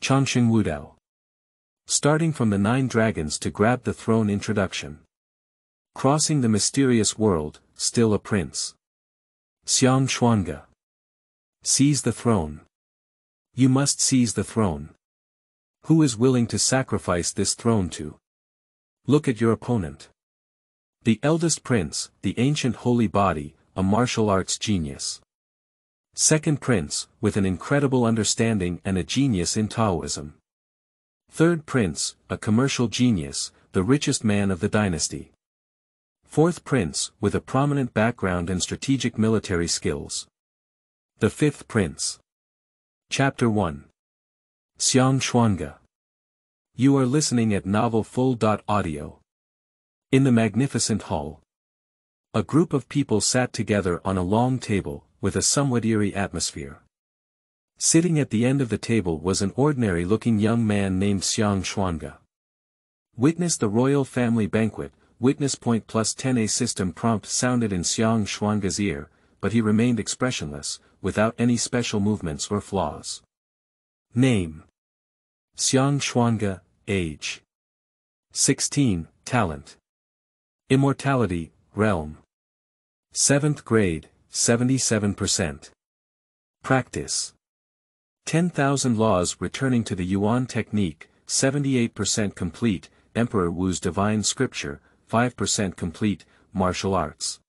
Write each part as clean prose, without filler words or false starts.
Changsheng Wudao. Starting from the 9 dragons to grab the throne introduction. Crossing the mysterious world, still a prince. Xiang Xuange. Seize the throne. You must seize the throne. Who is willing to sacrifice this throne to? Look at your opponent. The eldest prince, the ancient holy body, a martial arts genius. Second prince, with an incredible understanding and a genius in Taoism. Third prince, a commercial genius, the richest man of the dynasty. Fourth prince, with a prominent background and strategic military skills. The fifth prince. Chapter 1. Xiang Xuange. You are listening at Novel Full.audio. In the magnificent hall. A group of people sat together on a long table, with a somewhat eerie atmosphere. Sitting at the end of the table was an ordinary-looking young man named Xiang Xuange. Witness the royal family banquet, witness point plus 10 a system prompt sounded in Xiang Xuange's ear, but he remained expressionless, without any special movements or flaws. Name. Xiang Xuange, age. 16, talent. Immortality, realm. 7th grade, 77%. Practice. 10,000 laws returning to the Yuan technique, 78% complete, Emperor Wu's divine scripture, 5% complete, martial arts.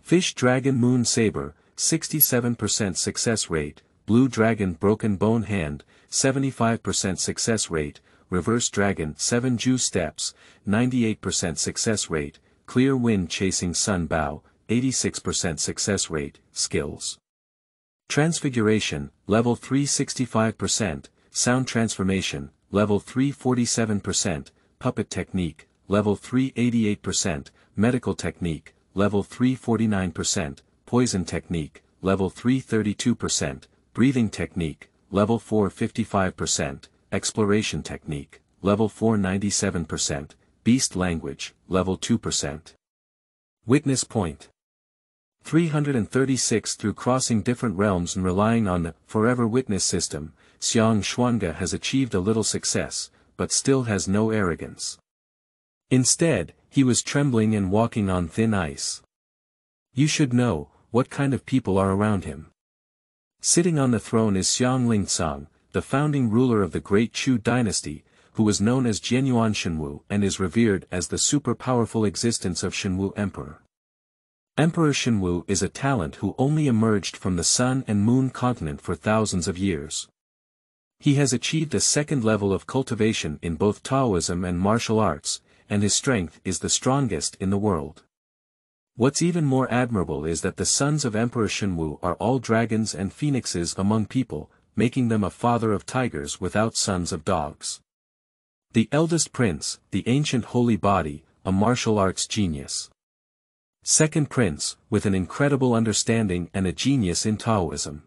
Fish Dragon Moon Saber, 67% success rate, Blue Dragon Broken Bone Hand, 75% success rate, Reverse Dragon 7 Ju Steps, 98% success rate, Clear Wind Chasing Sun Bow, 86% success rate, skills. Transfiguration, level 3 65%, Sound Transformation, level 3 47%, Puppet Technique, level 3 88%, Medical Technique, level 3 49%, Poison Technique, level 3 32%, Breathing Technique, level 4 55%, Exploration Technique, level 4 97%, Beast Language, level 2%. Witness point. 336 Through crossing different realms and relying on the Forever Witness system, Xiang Xuange has achieved a little success, but still has no arrogance. Instead, he was trembling and walking on thin ice. You should know, what kind of people are around him. Sitting on the throne is Xiang Lingsang, the founding ruler of the Great Chu dynasty, who was known as Jianyuan Shenwu and is revered as the super-powerful existence of Shenwu Emperor. Emperor Shenwu is a talent who only emerged from the Sun and Moon continent for thousands of years. He has achieved a second level of cultivation in both Taoism and martial arts, and his strength is the strongest in the world. What's even more admirable is that the sons of Emperor Shenwu are all dragons and phoenixes among people, making them a father of tigers without sons of dogs. The eldest prince, the ancient holy body, a martial arts genius. Second prince, with an incredible understanding and a genius in Taoism.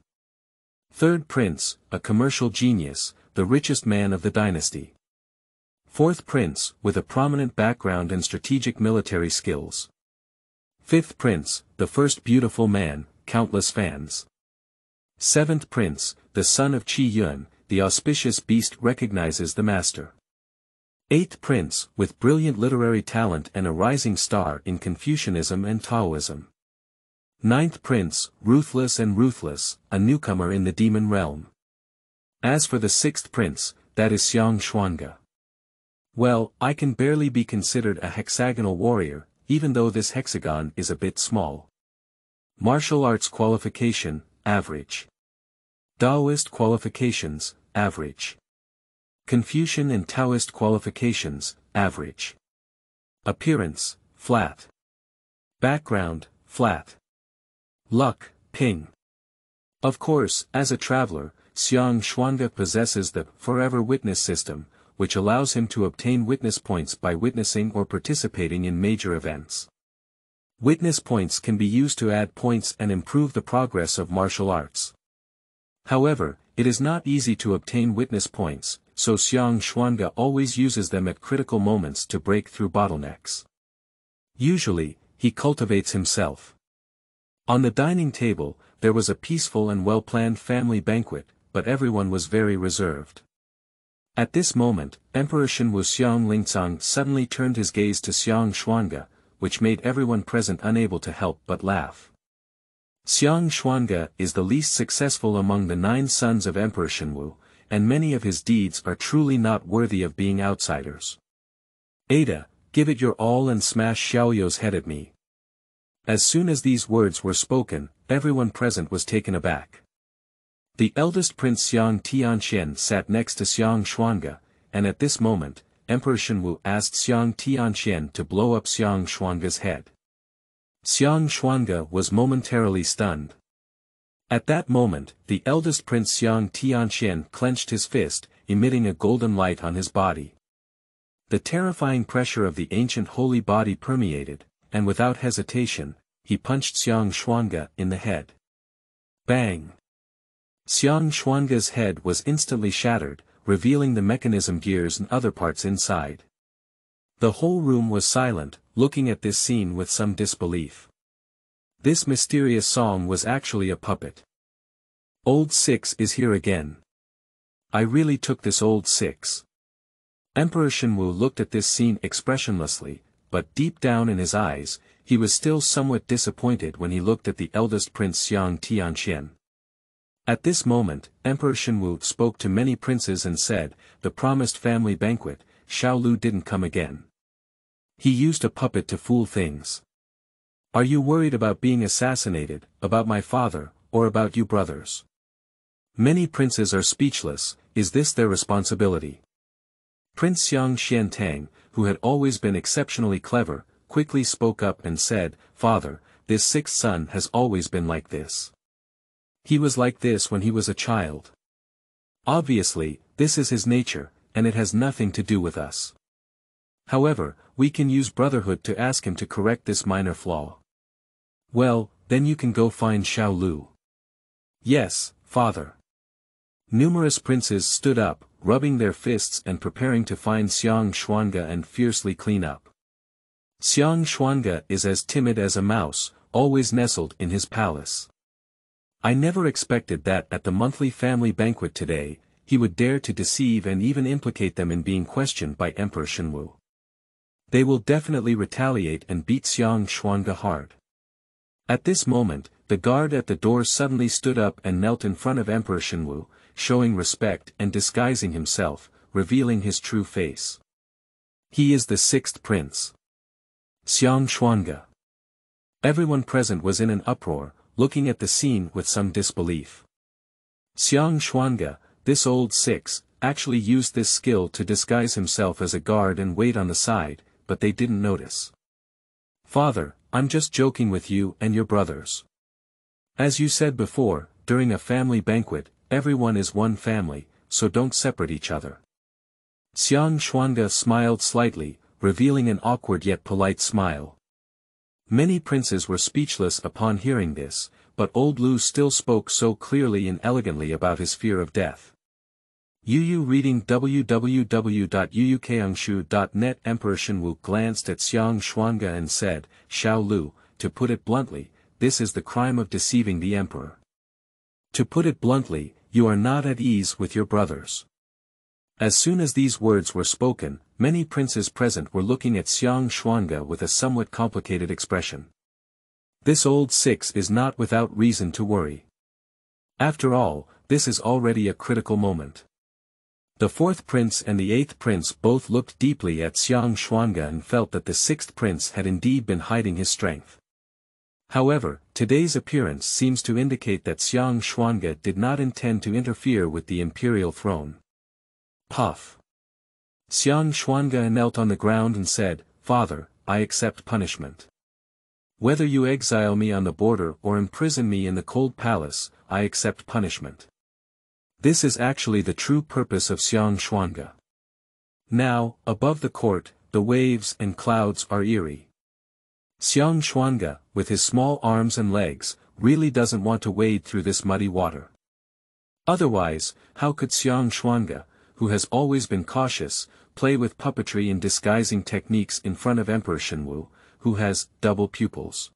Third prince, a commercial genius, the richest man of the dynasty. Fourth prince, with a prominent background and strategic military skills. Fifth prince, the first beautiful man, countless fans. Seventh prince, the son of Qi Yun, the auspicious beast recognizes the master. Eighth prince, with brilliant literary talent and a rising star in Confucianism and Taoism. Ninth prince, ruthless and ruthless, a newcomer in the demon realm. As for the sixth prince, that is Xiang Xuange. Well, I can barely be considered a hexagonal warrior, even though this hexagon is a bit small. Martial arts qualification, average. Taoist qualifications, average. Confucian and Taoist qualifications, average. Appearance, flat. Background, flat. Luck, ping. Of course, as a traveler, Xiang Xuange possesses the Forever Witness system, which allows him to obtain witness points by witnessing or participating in major events. Witness points can be used to add points and improve the progress of martial arts. However, it is not easy to obtain witness points, so Xiang Xuange always uses them at critical moments to break through bottlenecks. Usually, he cultivates himself. On the dining table, there was a peaceful and well-planned family banquet, but everyone was very reserved. At this moment, Emperor Shenwu Xiang Lingcang suddenly turned his gaze to Xiang Xuange, which made everyone present unable to help but laugh. Xiang Xuange is the least successful among the 9 sons of Emperor Shenwu, and many of his deeds are truly not worthy of being outsiders. Ada, give it your all and smash Xiaoyou's head at me. As soon as these words were spoken, everyone present was taken aback. The eldest Prince Xiang Tianxian sat next to Xiang Xuange, and at this moment, Emperor Shenwu asked Xiang Tianxian to blow up Xiang Xuange's head. Xiang Xuange was momentarily stunned. At that moment, the eldest Prince Xiang Tianxian clenched his fist, emitting a golden light on his body. The terrifying pressure of the ancient holy body permeated, and without hesitation, he punched Xiang Xuange in the head. Bang! Xiang Xuange's head was instantly shattered, revealing the mechanism gears and other parts inside. The whole room was silent, looking at this scene with some disbelief. This mysterious song was actually a puppet. Old Six is here again. I really took this old Six. Emperor Shenwu looked at this scene expressionlessly, but deep down in his eyes, he was still somewhat disappointed when he looked at the eldest Prince Xiang Tianxian. At this moment, Emperor Shenwu spoke to many princes and said, the promised family banquet, Xiao Lu didn't come again. He used a puppet to fool things. Are you worried about being assassinated, about my father, or about you brothers? Many princes are speechless, is this their responsibility? Prince Xiang Xiantang, who had always been exceptionally clever, quickly spoke up and said, Father, this 6th son has always been like this. He was like this when he was a child. Obviously, this is his nature, and it has nothing to do with us. However, we can use brotherhood to ask him to correct this minor flaw. Well, then you can go find Xiao Lu. Yes, father. Numerous princes stood up, rubbing their fists and preparing to find Xiang Xuange and fiercely clean up. Xiang Xuange is as timid as a mouse, always nestled in his palace. I never expected that at the monthly family banquet today, he would dare to deceive and even implicate them in being questioned by Emperor Shenwu. They will definitely retaliate and beat Xiang Xuange hard. At this moment, the guard at the door suddenly stood up and knelt in front of Emperor Shenwu, showing respect and disguising himself, revealing his true face. He is the 6th prince. Xiang Xuange. Everyone present was in an uproar, looking at the scene with some disbelief. Xiang Xuange, this old 6, actually used this skill to disguise himself as a guard and wait on the side, but they didn't notice. Father, I'm just joking with you and your brothers. As you said before, during a family banquet, everyone is one family, so don't separate each other. Xiang Xuange smiled slightly, revealing an awkward yet polite smile. Many princes were speechless upon hearing this, but old Lu still spoke so clearly and elegantly about his fear of death. Yu reading www.yuukangshu.net. Emperor Shenwu glanced at Xiang Xuange and said, Xiao Lu, to put it bluntly, this is the crime of deceiving the emperor. To put it bluntly, you are not at ease with your brothers. As soon as these words were spoken, many princes present were looking at Xiang Xuange with a somewhat complicated expression. This old 6 is not without reason to worry. After all, this is already a critical moment. The 4th prince and the 8th prince both looked deeply at Xiang Xuange and felt that the 6th prince had indeed been hiding his strength. However, today's appearance seems to indicate that Xiang Xuange did not intend to interfere with the imperial throne. Puff. Xiang Xuange knelt on the ground and said, Father, I accept punishment. Whether you exile me on the border or imprison me in the cold palace, I accept punishment. This is actually the true purpose of Xiang Xuange. Now, above the court, the waves and clouds are eerie. Xiang Xuange, with his small arms and legs, really doesn't want to wade through this muddy water. Otherwise, how could Xiang Xuange, who has always been cautious, play with puppetry and disguising techniques in front of Emperor Shenwu, who has double pupils?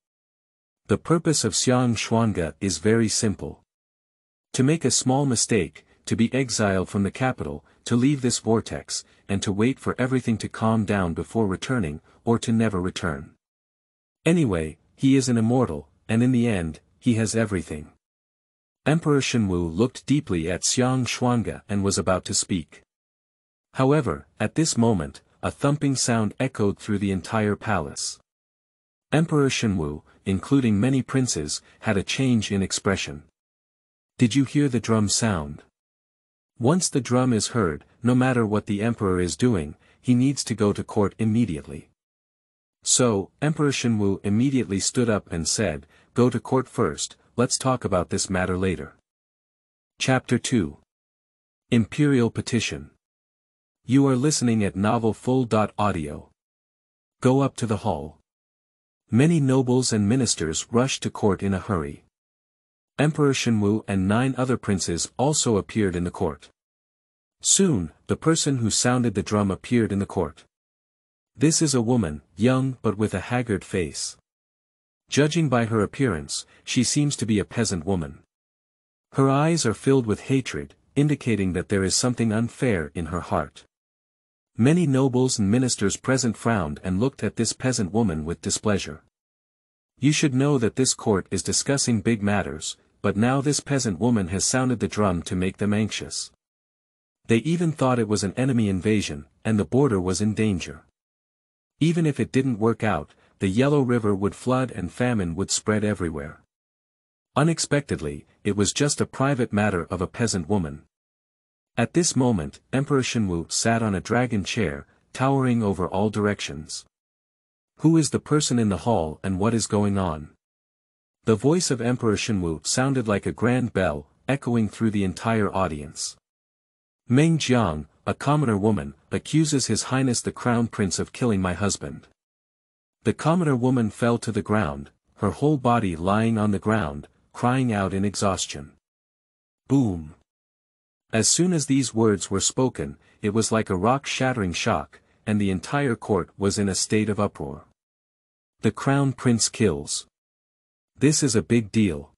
The purpose of Xiang Xuange is very simple. To make a small mistake, to be exiled from the capital, to leave this vortex, and to wait for everything to calm down before returning, or to never return. Anyway, he is an immortal, and in the end, he has everything. Emperor Shenwu looked deeply at Xiang Xuange and was about to speak. However, at this moment, a thumping sound echoed through the entire palace. Emperor Shenwu, including many princes, had a change in expression. Did you hear the drum sound? Once the drum is heard, no matter what the emperor is doing, he needs to go to court immediately. So, Emperor Shenwu immediately stood up and said, "Go to court first, let's talk about this matter later." Chapter 2. Imperial Petition. You are listening at novelfull.audio. Go up to the hall. Many nobles and ministers rushed to court in a hurry. Emperor Shenwu and 9 other princes also appeared in the court. Soon, the person who sounded the drum appeared in the court. This is a woman, young but with a haggard face. Judging by her appearance, she seems to be a peasant woman. Her eyes are filled with hatred, indicating that there is something unfair in her heart. Many nobles and ministers present frowned and looked at this peasant woman with displeasure. You should know that this court is discussing big matters, but now this peasant woman has sounded the drum to make them anxious. They even thought it was an enemy invasion, and the border was in danger. Even if it didn't work out, the Yellow River would flood and famine would spread everywhere. Unexpectedly, it was just a private matter of a peasant woman. At this moment, Emperor Shenwu sat on a dragon chair, towering over all directions. Who is the person in the hall and what is going on? The voice of Emperor Shenwu sounded like a grand bell, echoing through the entire audience. Meng Jiang, a commoner woman, accuses His Highness the Crown Prince of killing my husband. The commoner woman fell to the ground, her whole body lying on the ground, crying out in exhaustion. Boom! As soon as these words were spoken, it was like a rock-shattering shock, and the entire court was in a state of uproar. The Crown Prince kills. This is a big deal.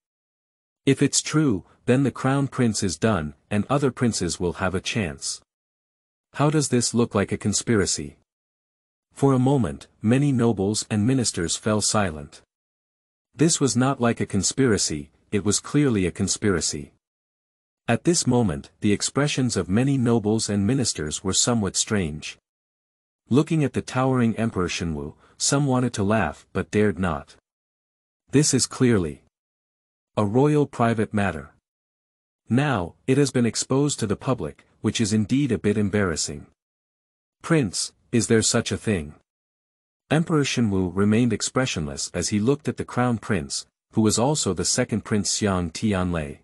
If it's true, then the Crown Prince is done, and other princes will have a chance. How does this look like a conspiracy? For a moment, many nobles and ministers fell silent. This was not like a conspiracy, it was clearly a conspiracy. At this moment, the expressions of many nobles and ministers were somewhat strange. Looking at the towering Emperor Shenwu, some wanted to laugh but dared not. This is clearly a royal private matter. Now, it has been exposed to the public, which is indeed a bit embarrassing. Prince, is there such a thing? Emperor Shenwu remained expressionless as he looked at the Crown Prince, who was also the second Prince Xiang Tianlei.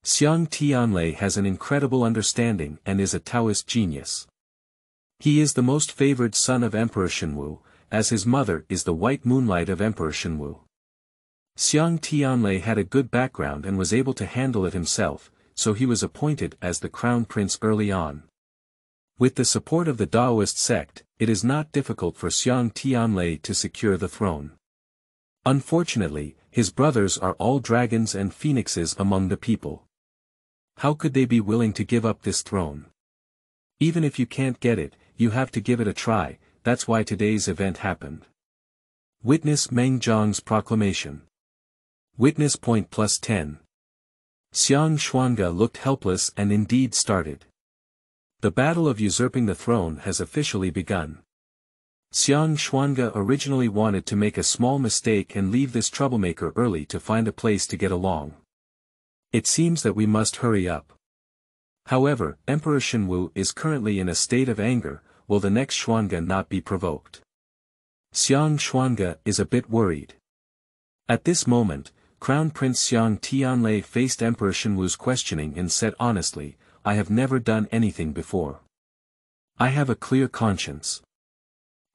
Xiang Tianlei has an incredible understanding and is a Taoist genius. He is the most favored son of Emperor Shenwu, as his mother is the white moonlight of Emperor Shenwu. Xiang Tianlei had a good background and was able to handle it himself, so he was appointed as the Crown Prince early on. With the support of the Daoist sect, it is not difficult for Xiang Tianlei to secure the throne. Unfortunately, his brothers are all dragons and phoenixes among the people. How could they be willing to give up this throne? Even if you can't get it, you have to give it a try, that's why today's event happened. Witness Meng Jiang's proclamation. Witness point +10. Xiang Xuange looked helpless and indeed started. The battle of usurping the throne has officially begun. Xiang Xuange originally wanted to make a small mistake and leave this troublemaker early to find a place to get along. It seems that we must hurry up. However, Emperor Shenwu is currently in a state of anger, will the next Xuange not be provoked? Xiang Xuange is a bit worried. At this moment, Crown Prince Xiang Tianlei faced Emperor Shenwu's questioning and said honestly, I have never done anything before. I have a clear conscience.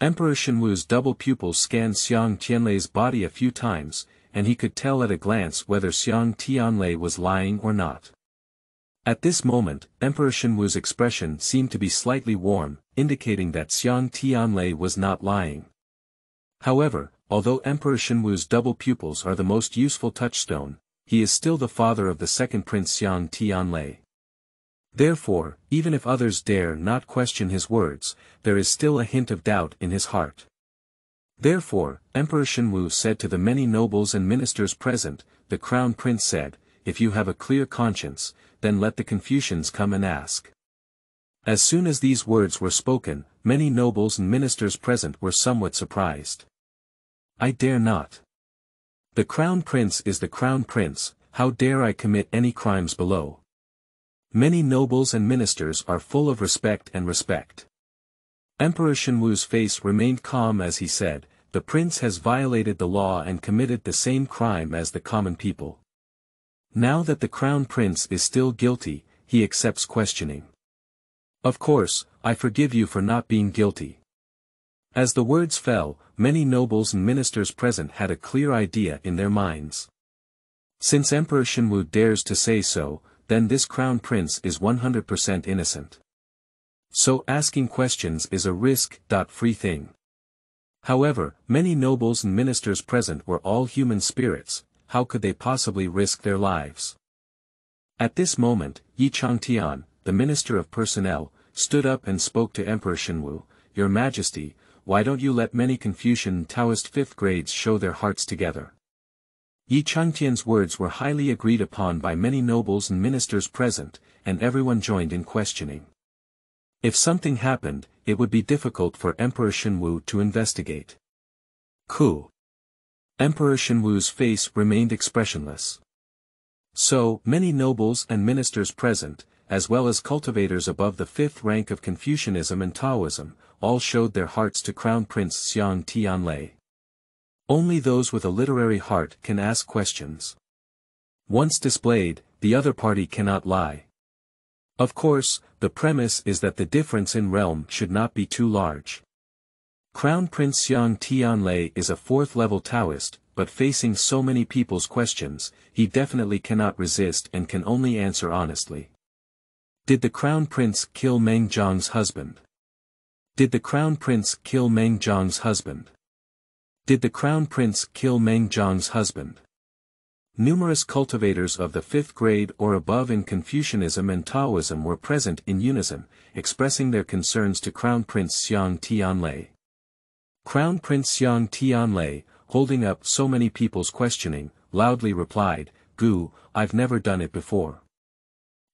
Emperor Shenwu's double pupils scanned Xiang Tianlei's body a few times, and he could tell at a glance whether Xiang Tianlei was lying or not. At this moment, Emperor Shenwu's expression seemed to be slightly warm, indicating that Xiang Tianlei was not lying. However, although Emperor Shenwu's double pupils are the most useful touchstone, he is still the father of the second Prince Xiang Tianlei. Therefore, even if others dare not question his words, there is still a hint of doubt in his heart. Therefore, Emperor Shenwu said to the many nobles and ministers present, the crown prince said, "If you have a clear conscience, then let the Confucians come and ask." As soon as these words were spoken, many nobles and ministers present were somewhat surprised. "I dare not. The crown prince is the crown prince, how dare I commit any crimes below?" Many nobles and ministers are full of respect and respect. Emperor Shenwu's face remained calm as he said, "The prince has violated the law and committed the same crime as the common people. Now that the crown prince is still guilty, he accepts questioning. Of course, I forgive you for not being guilty." As the words fell, many nobles and ministers present had a clear idea in their minds. Since Emperor Shenwu dares to say so, then this crown prince is 100% innocent. So asking questions is a risk-free thing. However, many nobles and ministers present were all human spirits, how could they possibly risk their lives? At this moment, Yi Changtian, the Minister of Personnel, stood up and spoke to Emperor Shenwu, "Your Majesty, why don't you let many Confucian and Taoist 5th grades show their hearts together?" Yi Changtian's words were highly agreed upon by many nobles and ministers present, and everyone joined in questioning. If something happened, it would be difficult for Emperor Shenwu to investigate. Coup. Emperor Shenwu's face remained expressionless. So, many nobles and ministers present, as well as cultivators above the 5th rank of Confucianism and Taoism, all showed their hearts to Crown Prince Xiang Tianlei. Only those with a literary heart can ask questions. Once displayed, the other party cannot lie. Of course, the premise is that the difference in realm should not be too large. Crown Prince Xiang Tianlei is a 4th-level Taoist, but facing so many people's questions, he definitely cannot resist and can only answer honestly. Did the Crown Prince kill Meng Jiang's husband? Did the Crown Prince kill Meng Jiang's husband? Did the Crown Prince kill Meng Jiang's husband? Numerous cultivators of the 5th grade or above in Confucianism and Taoism were present in unison, expressing their concerns to Crown Prince Xiang Tianlei. Crown Prince Xiang Tianlei, holding up so many people's questioning, loudly replied, "Gu, I've never done it before."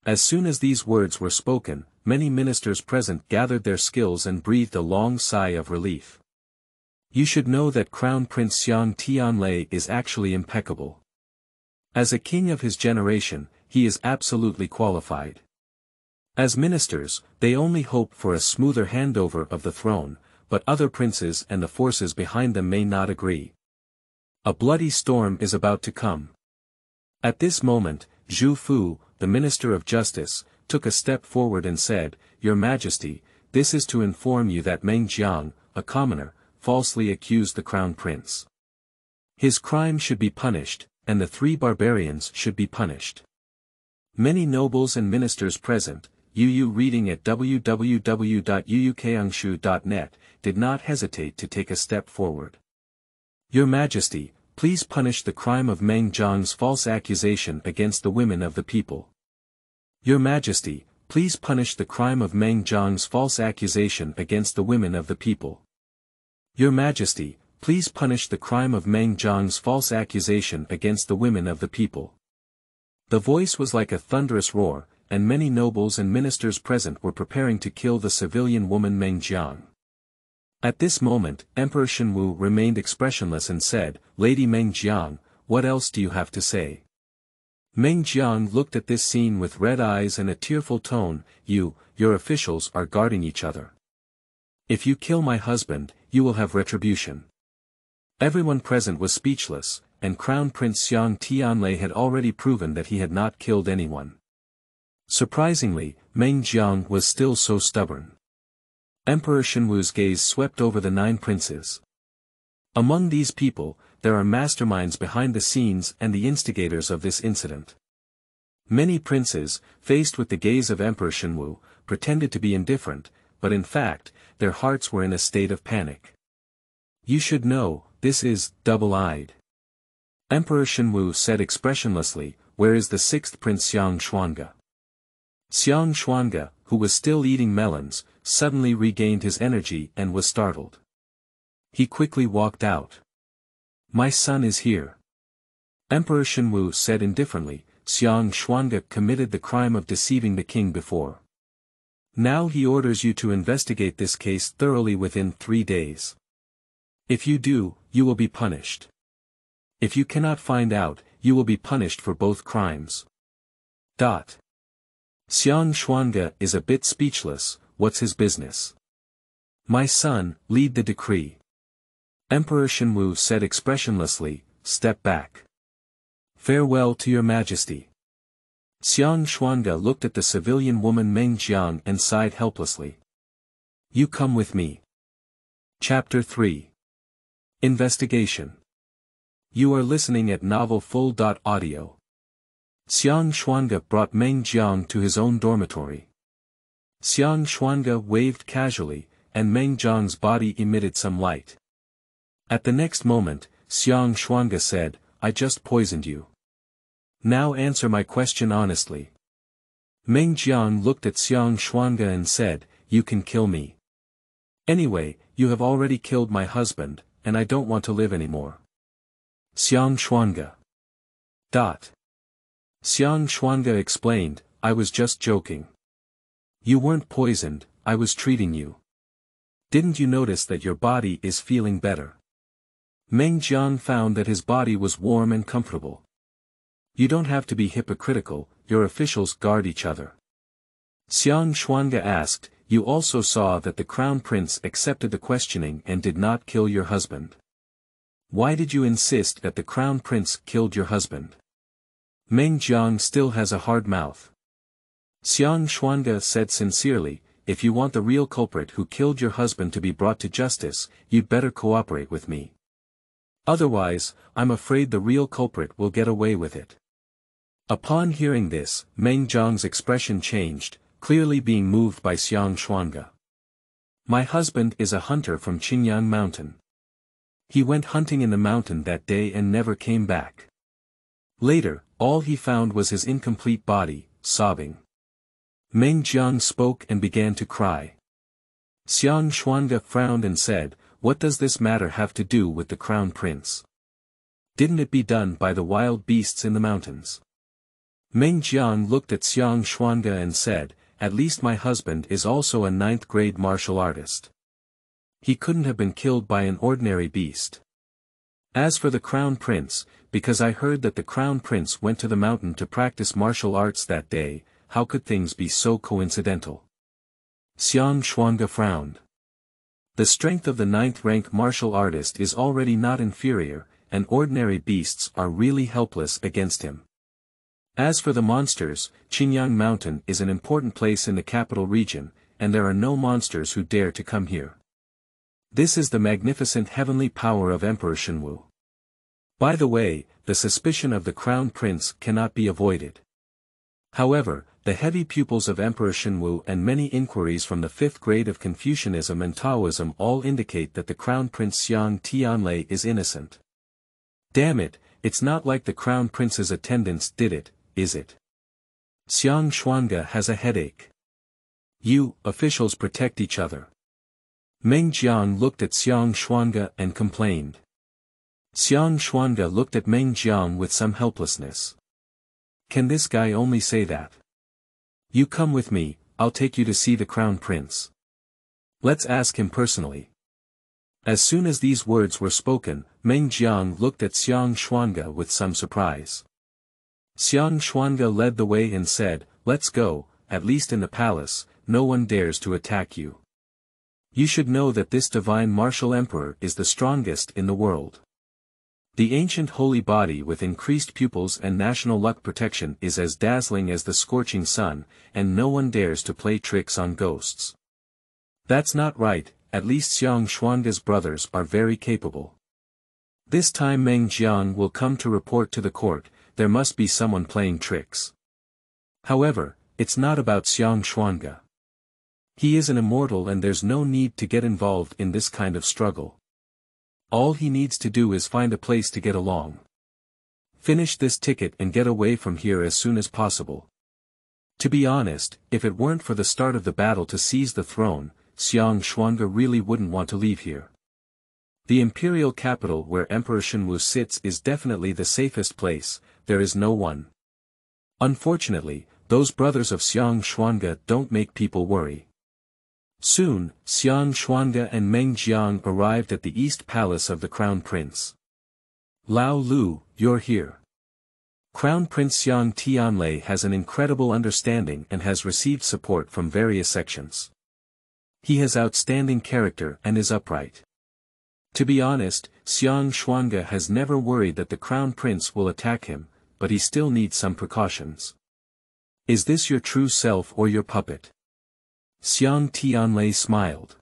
As soon as these words were spoken, many ministers present gathered their skills and breathed a long sigh of relief. You should know that Crown Prince Xiang Tianlei is actually impeccable. As a king of his generation, he is absolutely qualified. As ministers, they only hope for a smoother handover of the throne, but other princes and the forces behind them may not agree. A bloody storm is about to come. At this moment, Zhu Fu, the Minister of Justice, took a step forward and said, "Your Majesty, this is to inform you that Meng Jiang, a commoner, falsely accused the crown prince. His crime should be punished, and the 3 barbarians should be punished." Many nobles and ministers present, Yu reading at www.yuukangshu.net, did not hesitate to take a step forward. "Your Majesty, please punish the crime of Meng Jiang's false accusation against the women of the people. Your Majesty, please punish the crime of Meng Jiang's false accusation against the women of the people. Your Majesty, please punish the crime of Meng Jiang's false accusation against the women of the people." The voice was like a thunderous roar, and many nobles and ministers present were preparing to kill the civilian woman Meng Jiang. At this moment, Emperor Shenwu remained expressionless and said, "Lady Meng Jiang, what else do you have to say?" Meng Jiang looked at this scene with red eyes and a tearful tone. Your officials are guarding each other. If you kill my husband, you will have retribution." Everyone present was speechless, and Crown Prince Xiang Tianlei had already proven that he had not killed anyone. Surprisingly, Meng Jiang was still so stubborn. Emperor Shenwu's gaze swept over the 9 princes. Among these people, there are masterminds behind the scenes and the instigators of this incident. Many princes, faced with the gaze of Emperor Shenwu, pretended to be indifferent, but in fact, their hearts were in a state of panic. "You should know, this is double-eyed." Emperor Shenwu said expressionlessly, "Where is the 6th Prince Xiang Xuange?" Xiang Xuange, who was still eating melons, suddenly regained his energy and was startled. He quickly walked out. My son is here. Emperor Shenwu said indifferently, Xiang Xuange committed the crime of deceiving the king before. Now he orders you to investigate this case thoroughly within 3 days. If you do, you will be punished. If you cannot find out, you will be punished for both crimes. Xiang Xuange is a bit speechless. What's his business? My son, lead the decree. Emperor Shenwu said expressionlessly, step back. Farewell to your majesty. Xiang Xuange looked at the civilian woman Meng Jiang and sighed helplessly. You come with me. Chapter 3. Investigation. You are listening at novelfull.audio. Xiang Xuange brought Meng Jiang to his own dormitory. Xiang Xuange waved casually, and Meng Jiang's body emitted some light. At the next moment, Xiang Xuange said, I just poisoned you. Now answer my question honestly. Meng Jiang looked at Xiang Xuange and said, you can kill me. Anyway, you have already killed my husband, and I don't want to live anymore. Xiang Xuange. Xiang Xuange explained, I was just joking. You weren't poisoned, I was treating you. Didn't you notice that your body is feeling better? Meng Jiang found that his body was warm and comfortable. You don't have to be hypocritical, your officials guard each other. Xiang Xuange asked, you also saw that the crown prince accepted the questioning and did not kill your husband. Why did you insist that the crown prince killed your husband? Meng Jiang still has a hard mouth. Xiang Xuange said sincerely, if you want the real culprit who killed your husband to be brought to justice, you'd better cooperate with me. Otherwise, I'm afraid the real culprit will get away with it. Upon hearing this, Meng Jiang's expression changed, clearly being moved by Xiang Xuange. My husband is a hunter from Qingyang Mountain. He went hunting in the mountain that day and never came back. Later, all he found was his incomplete body, sobbing. Meng Jiang spoke and began to cry. Xiang Xuange frowned and said, what does this matter have to do with the crown prince? Didn't it be done by the wild beasts in the mountains? Meng Jiang looked at Xiang Xuange and said, at least my husband is also a 9th-grade martial artist. He couldn't have been killed by an ordinary beast. As for the crown prince, because I heard that the crown prince went to the mountain to practice martial arts that day, how could things be so coincidental? Xiang Xuange frowned. The strength of the 9th-rank martial artist is already not inferior, and ordinary beasts are really helpless against him. As for the monsters, Qingyang Mountain is an important place in the capital region, and there are no monsters who dare to come here. This is the magnificent heavenly power of Emperor Shenwu. By the way, the suspicion of the crown prince cannot be avoided. However, the heavy pupils of Emperor Shenwu and many inquiries from the 5th grade of Confucianism and Taoism all indicate that the crown prince Xiang Tianlei is innocent. Damn it, it's not like the crown prince's attendants did it, is it? Xiang Xuange has a headache. You, officials protect each other. Meng Jiang looked at Xiang Xuange and complained. Xiang Xuange looked at Meng Jiang with some helplessness. Can this guy only say that? You come with me, I'll take you to see the crown prince. Let's ask him personally. As soon as these words were spoken, Meng Jiang looked at Xiang Xuange with some surprise. Xiang Xuange led the way and said, let's go, at least in the palace, no one dares to attack you. You should know that this divine martial emperor is the strongest in the world. The ancient holy body with increased pupils and national luck protection is as dazzling as the scorching sun, and no one dares to play tricks on ghosts. That's not right, at least Xiang Xuange's brothers are very capable. This time Meng Jiang will come to report to the court, there must be someone playing tricks. However, it's not about Xiang Xuange. He is an immortal and there's no need to get involved in this kind of struggle. All he needs to do is find a place to get along. Finish this ticket and get away from here as soon as possible. To be honest, if it weren't for the start of the battle to seize the throne, Xiang Xuange really wouldn't want to leave here. The imperial capital where Emperor Shenwu sits is definitely the safest place, there is no one. Unfortunately, those brothers of Xiang Xuange don't make people worry. Soon, Xiang Xuange and Meng Jiang arrived at the East Palace of the Crown Prince. Lao Lu, you're here. Crown Prince Xiang Tianlei has an incredible understanding and has received support from various sections. He has outstanding character and is upright. To be honest, Xiang Xuange has never worried that the Crown Prince will attack him, but he still needs some precautions. Is this your true self or your puppet? Xiang Tianlei smiled.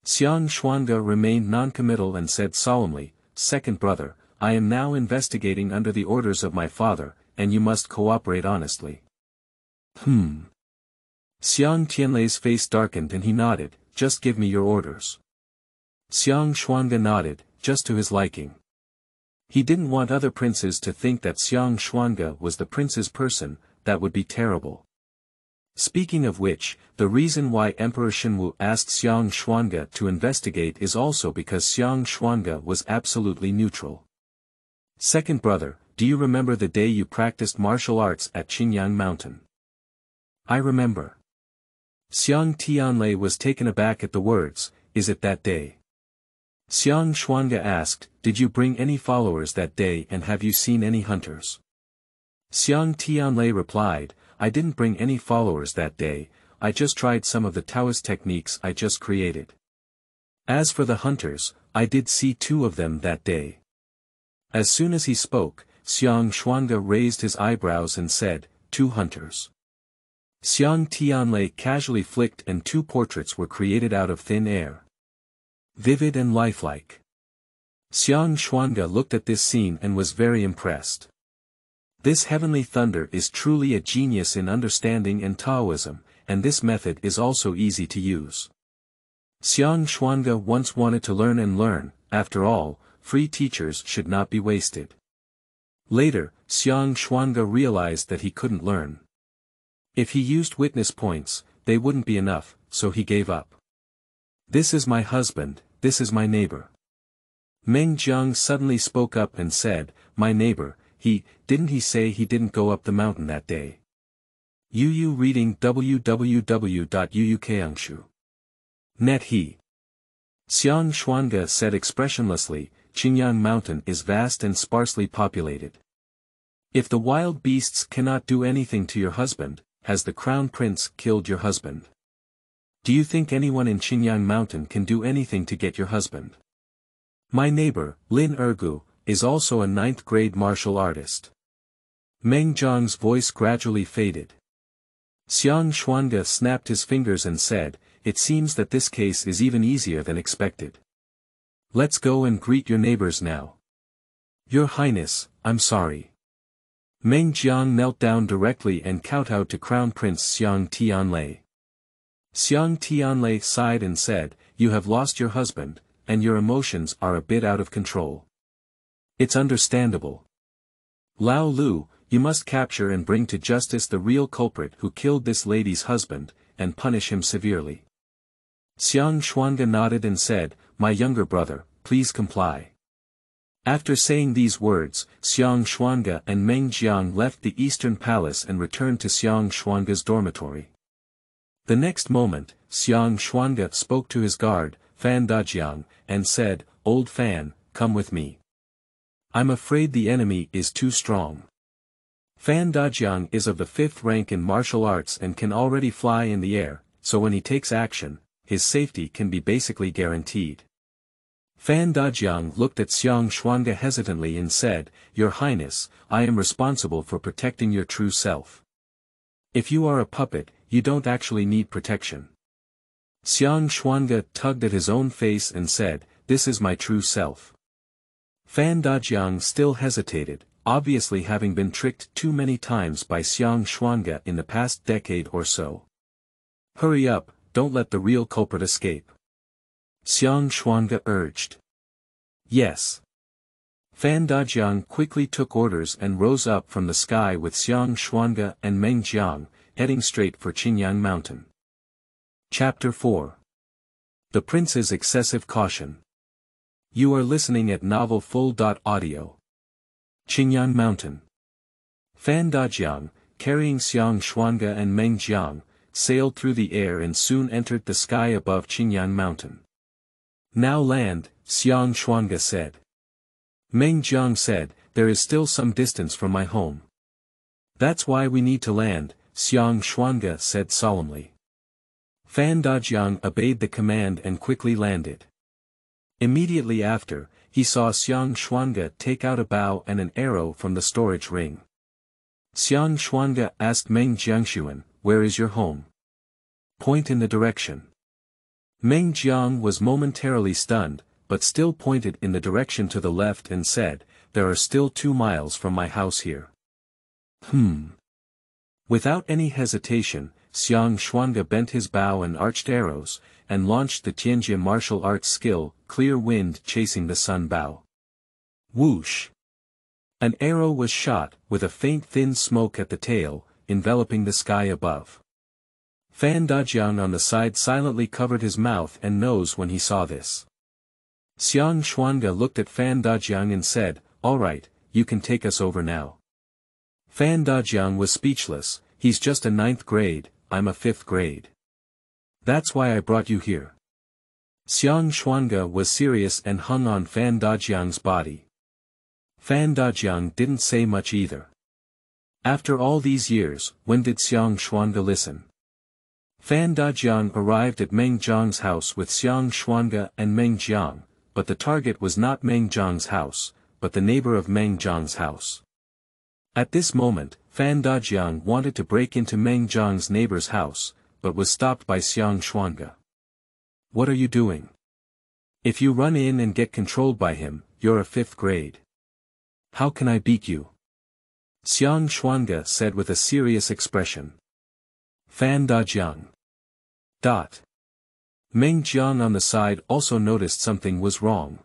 Xiang Xuange remained noncommittal and said solemnly, "Second brother, I am now investigating under the orders of my father, and you must cooperate honestly." Xiang Tianlei's face darkened and he nodded, "Just give me your orders." Xiang Xuange nodded, just to his liking. He didn't want other princes to think that Xiang Xuange was the prince's person, that would be terrible. Speaking of which, the reason why Emperor Shenwu asked Xiang Xuange to investigate is also because Xiang Xuange was absolutely neutral. Second brother, do you remember the day you practiced martial arts at Qingyang Mountain? I remember. Xiang Tianlei was taken aback at the words, "Is it that day?" Xiang Xuange asked, "Did you bring any followers that day and have you seen any hunters?" Xiang Tianlei replied, "I didn't bring any followers that day, I just tried some of the Taoist techniques I just created. As for the hunters, I did see 2 of them that day." As soon as he spoke, Xiang Xuange raised his eyebrows and said, "2 hunters." Xiang Tianlei casually flicked and 2 portraits were created out of thin air. Vivid and lifelike. Xiang Xuange looked at this scene and was very impressed. This heavenly thunder is truly a genius in understanding and Taoism, and this method is also easy to use. Xiang Xuange once wanted to learn and learn, after all, free teachers should not be wasted. Later, Xiang Xuange realized that he couldn't learn. If he used witness points, they wouldn't be enough, so he gave up. "This is my husband, this is my neighbor." Meng Jiang suddenly spoke up and said, "My neighbor, didn't he say he didn't go up the mountain that day?" Yu reading www.uukangshu.net he. Xiang Xuange said expressionlessly, "Qingyang Mountain is vast and sparsely populated. If the wild beasts cannot do anything to your husband, has the Crown Prince killed your husband? Do you think anyone in Qingyang Mountain can do anything to get your husband? My neighbor, Lin Ergu, is also a 9th grade martial artist." Meng Jiang's voice gradually faded. Xiang Xuange snapped his fingers and said, "It seems that this case is even easier than expected. Let's go and greet your neighbors now." "Your Highness, I'm sorry." Meng Jiang knelt down directly and kowtowed to Crown Prince Xiang Tianlei. Xiang Tianlei sighed and said, "You have lost your husband, and your emotions are a bit out of control. It's understandable. Lao Lu, you must capture and bring to justice the real culprit who killed this lady's husband, and punish him severely." Xiang Xuange nodded and said, "My younger brother, please comply." After saying these words, Xiang Xuange and Meng Jiang left the Eastern Palace and returned to Xiang Xuange's dormitory. The next moment, Xiang Xuange spoke to his guard, Fan Dajiang, and said, "Old Fan, come with me. I'm afraid the enemy is too strong." Fan Dajiang is of the 5th rank in martial arts and can already fly in the air, so when he takes action, his safety can be basically guaranteed. Fan Dajiang looked at Xiang Xuange hesitantly and said, "Your Highness, I am responsible for protecting your true self. If you are a puppet, you don't actually need protection." Xiang Xuange tugged at his own face and said, "This is my true self." Fan Dajiang still hesitated, obviously having been tricked too many times by Xiang Xuange in the past decade or so. "Hurry up, don't let the real culprit escape," Xiang Xuange urged. "Yes." Fan Dajiang quickly took orders and rose up from the sky with Xiang Xuange and Meng Jiang. heading straight for Qingyang Mountain. Chapter 4. The Prince's Excessive Caution. You are listening at Novel Full.audio. Qingyang Mountain. Fan Dajiang, carrying Xiang Xuange and Meng Jiang, sailed through the air and soon entered the sky above Qingyang Mountain. Now land, Xiang Xuange said. Meng Jiang said, there is still some distance from my home. That's why we need to land, Xiang Xuange said solemnly. Fan Dajiang obeyed the command and quickly landed. Immediately after, he saw Xiang Xuange take out a bow and an arrow from the storage ring. Xiang Xuange asked Meng Jiangxuan, where is your home? Point in the direction. Meng Jiang was momentarily stunned, but still pointed in the direction to the left and said, there are still 2 miles from my house here. Without any hesitation, Xiang Xuange bent his bow and arched arrows, and launched the Tianjia martial arts skill, clear wind chasing the sun bow. Whoosh! An arrow was shot, with a faint thin smoke at the tail, enveloping the sky above. Fan Dajiang on the side silently covered his mouth and nose when he saw this. Xiang Xuange looked at Fan Dajiang and said, all right, you can take us over now. Fan Dajiang was speechless, he's just a 9th grade, I'm a 5th grade. That's why I brought you here. Xiang Xuange was serious and hung on Fan Dajiang's body. Fan Dajiang didn't say much either. After all these years, when did Xiang Xuange listen? Fan Dajiang arrived at Meng Jiang's house with Xiang Xuange and Meng Jiang, but the target was not Meng Jiang's house, but the neighbor of Meng Jiang's house. At this moment, Fan Dajiang wanted to break into Meng Jiang's neighbor's house, but was stopped by Xiang Xuange. What are you doing? If you run in and get controlled by him, you're a 5th grade. How can I beat you? Xiang Xuange said with a serious expression. Fan Dajiang. Meng Jiang on the side also noticed something was wrong.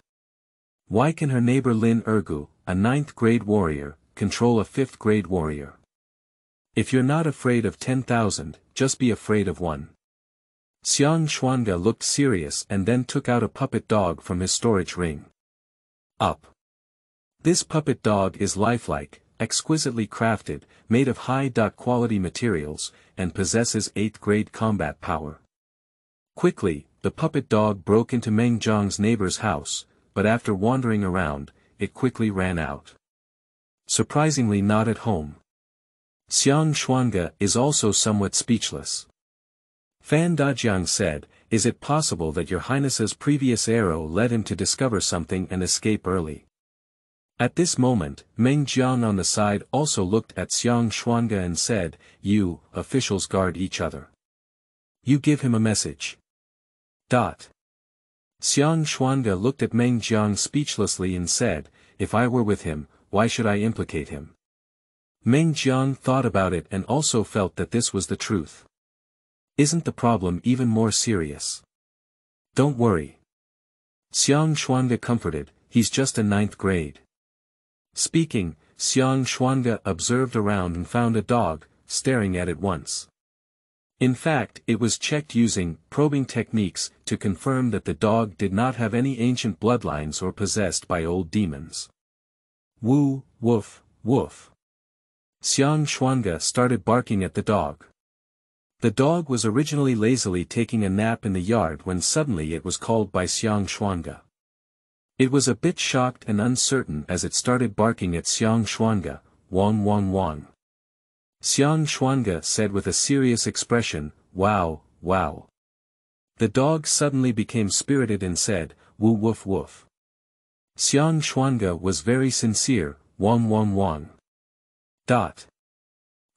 Why can her neighbor Lin Ergu, a 9th grade warrior, control a 5th grade warrior? If you're not afraid of 10,000, just be afraid of 1. Xiang Xuange looked serious and then took out a puppet dog from his storage ring. Up. This puppet dog is lifelike, exquisitely crafted, made of high-quality materials, and possesses 8th grade combat power. Quickly, the puppet dog broke into Meng Jiang's neighbor's house, but after wandering around, it quickly ran out. Surprisingly not at home. Xiang Xuange is also somewhat speechless. Fan Dajiang said, is it possible that your highness's previous arrow led him to discover something and escape early? At this moment, Meng Jiang on the side also looked at Xiang Xuange and said, you, officials guard each other. You give him a message. Xiang Xuange looked at Meng Jiang speechlessly and said, if I were with him, why should I implicate him? Meng Jiang thought about it and also felt that this was the truth. Isn't the problem even more serious? Don't worry. Xiang Xuange comforted, he's just a 9th grade. Speaking, Xiang Xuange observed around and found a dog, staring at it once. In fact, it was checked using probing techniques to confirm that the dog did not have any ancient bloodlines or possessed by old demons. Woo, woof, woof. Xiang Xuange started barking at the dog. The dog was originally lazily taking a nap in the yard when suddenly it was called by Xiang Xuange. It was a bit shocked and uncertain as it started barking at Xiang Xuange, wong wong wong. Xiang Xuange said with a serious expression, wow, wow. The dog suddenly became spirited and said, woo woof woof. Xiang Xuange was very sincere, wong wong wong.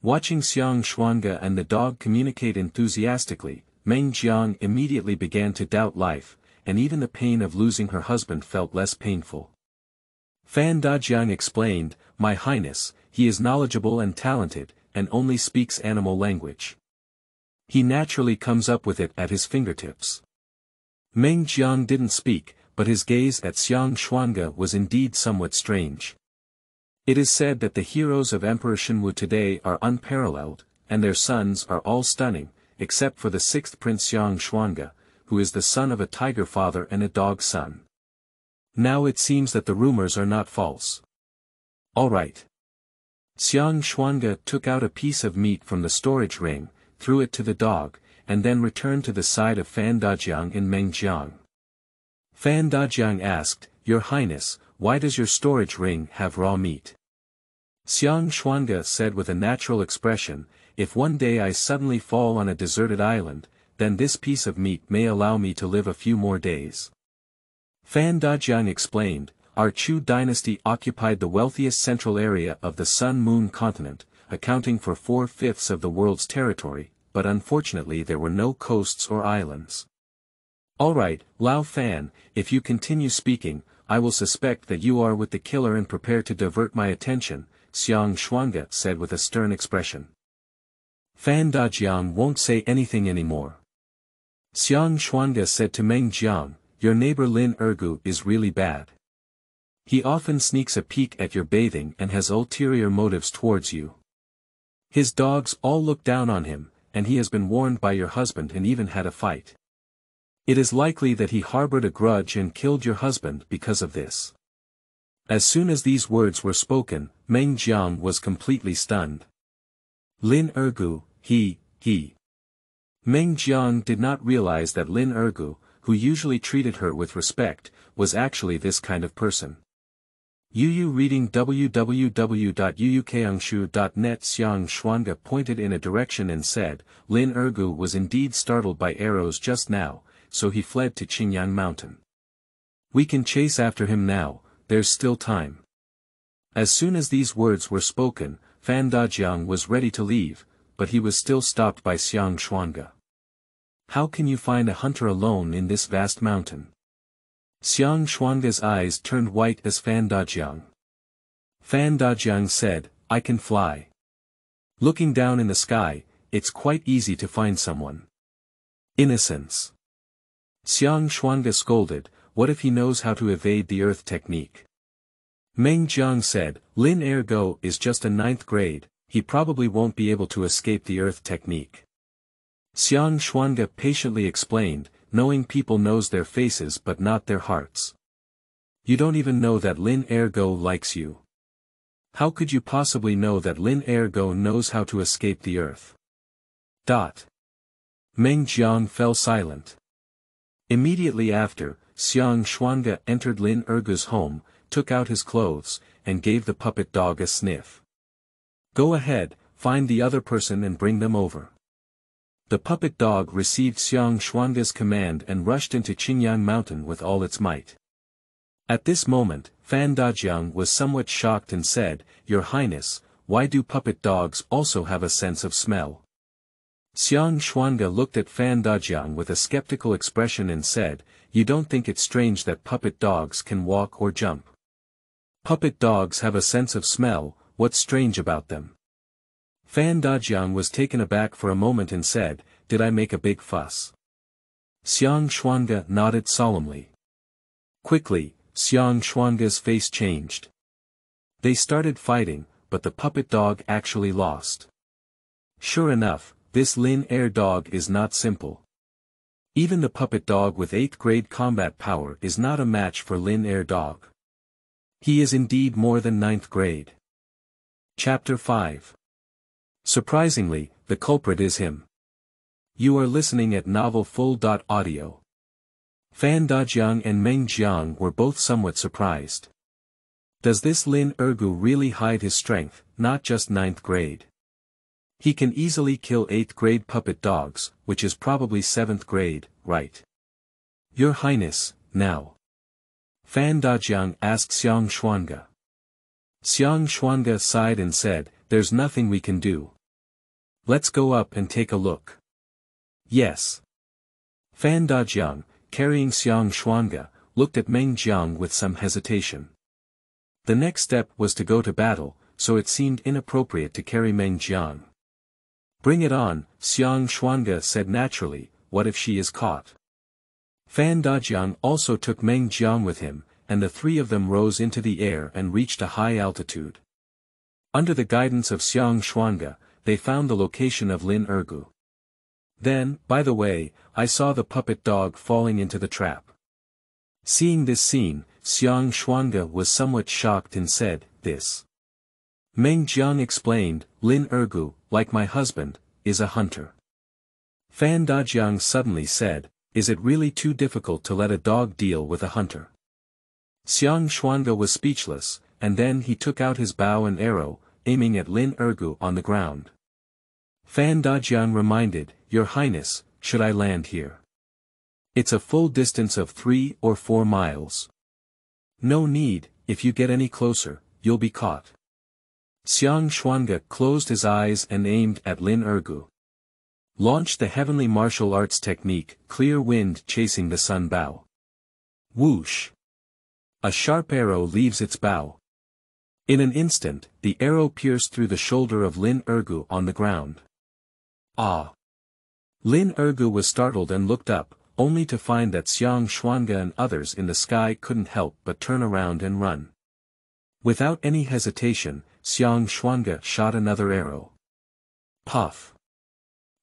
Watching Xiang Xuange and the dog communicate enthusiastically, Meng Jiang immediately began to doubt life, and even the pain of losing her husband felt less painful. Fan Dajiang explained, my highness, he is knowledgeable and talented, and only speaks animal language. He naturally comes up with it at his fingertips. Meng Jiang didn't speak, but his gaze at Xiang Xuange was indeed somewhat strange. It is said that the heroes of Emperor Shenwu today are unparalleled, and their sons are all stunning, except for the sixth prince Xiang Xuange, who is the son of a tiger father and a dog son. Now it seems that the rumors are not false. All right. Xiang Xuange took out a piece of meat from the storage ring, threw it to the dog, and then returned to the side of Fan Dajiang and Meng Jiang. Fan Dajiang asked, "Your Highness, why does your storage ring have raw meat?" Xiang Xuange said with a natural expression, "If one day I suddenly fall on a deserted island, then this piece of meat may allow me to live a few more days." Fan Dajiang explained, "Our Chu dynasty occupied the wealthiest central area of the Sun-Moon continent, accounting for 4/5 of the world's territory, but unfortunately there were no coasts or islands." "All right, Lao Fan, if you continue speaking, I will suspect that you are with the killer and prepare to divert my attention," Xiang Xuange said with a stern expression. Fan Dajiang won't say anything anymore. Xiang Xuange said to Meng Jiang, "Your neighbor Lin Ergu is really bad. He often sneaks a peek at your bathing and has ulterior motives towards you. His dogs all look down on him, and he has been warned by your husband and even had a fight. It is likely that he harbored a grudge and killed your husband because of this." As soon as these words were spoken, Meng Jiang was completely stunned. Lin Ergu, he. Meng Jiang did not realize that Lin Ergu, who usually treated her with respect, was actually this kind of person. Yu reading www.yuukangshu.net. Xiang Xuange pointed in a direction and said, "Lin Ergu was indeed startled by arrows just now, so he fled to Qingyang Mountain. We can chase after him now, there's still time." As soon as these words were spoken, Fan Dajiang was ready to leave, but he was still stopped by Xiang Xuange. "How can you find a hunter alone in this vast mountain?" Xiang Xuange's eyes turned white as Fan Dajiang. Fan Dajiang said, "I can fly. Looking down in the sky, it's quite easy to find someone." Innocence. Xiang Xuange scolded, "What if he knows how to evade the earth technique?" Meng Jiang said, "Lin Ergo is just a 9th grade, he probably won't be able to escape the earth technique." Xiang Xuange patiently explained, "Knowing people knows their faces but not their hearts. You don't even know that Lin Ergo likes you. How could you possibly know that Lin Ergo knows how to escape the earth?" Meng Jiang fell silent. Immediately after, Xiang Xuange entered Lin Ergu's home, took out his clothes, and gave the puppet dog a sniff. "Go ahead, find the other person and bring them over." The puppet dog received Xiang Xuange's command and rushed into Qingyang Mountain with all its might. At this moment, Fan Dajiang was somewhat shocked and said, "Your Highness, why do puppet dogs also have a sense of smell?" Xiang Xuange looked at Fan Dajiang with a skeptical expression and said, "You don't think it's strange that puppet dogs can walk or jump? Puppet dogs have a sense of smell, what's strange about them?" Fan Dajiang was taken aback for a moment and said, "Did I make a big fuss?" Xiang Xuange nodded solemnly. Quickly, Xiang Xuange's face changed. They started fighting, but the puppet dog actually lost. Sure enough, this Lin Er dog is not simple. Even the puppet dog with 8th grade combat power is not a match for Lin Er dog. He is indeed more than 9th grade. Chapter 5. Surprisingly, the culprit is him. You are listening at novelfull.audio. Fan Dajiang and Meng Jiang were both somewhat surprised. Does this Lin Ergu really hide his strength, not just 9th grade? He can easily kill 8th grade puppet dogs, which is probably 7th grade, right? Your Highness, now. Fan Dajiang asked Xiang Xuange. Xiang Xuange sighed and said, "There's nothing we can do. Let's go up and take a look." Yes. Fan Dajiang, carrying Xiang Xuange, looked at Meng Jiang with some hesitation. The next step was to go to battle, so it seemed inappropriate to carry Meng Jiang. "Bring it on," Xiang Xuange said naturally, "what if she is caught?" Fan Dajiang also took Meng Jiang with him, and the three of them rose into the air and reached a high altitude. Under the guidance of Xiang Xuange, they found the location of Lin Ergu. Then, by the way, I saw the puppet dog falling into the trap. Seeing this scene, Xiang Xuange was somewhat shocked and said, "This." Meng Jiang explained, "Lin Ergu, like my husband, is a hunter." Fan Dajiang suddenly said, "Is it really too difficult to let a dog deal with a hunter?" Xiang Xuange was speechless, and then he took out his bow and arrow, aiming at Lin Ergu on the ground. Fan Dajiang reminded, "Your Highness, should I land here? It's a full distance of 3 or 4 miles. No need, if you get any closer, you'll be caught." Xiang Xuange closed his eyes and aimed at Lin Ergu. Launched the heavenly martial arts technique, clear wind chasing the sun bow. Whoosh! A sharp arrow leaves its bow. In an instant, the arrow pierced through the shoulder of Lin Ergu on the ground. Ah! Lin Ergu was startled and looked up, only to find that Xiang Xuange and others in the sky couldn't help but turn around and run. Without any hesitation, Xiang Xuange shot another arrow. Puff!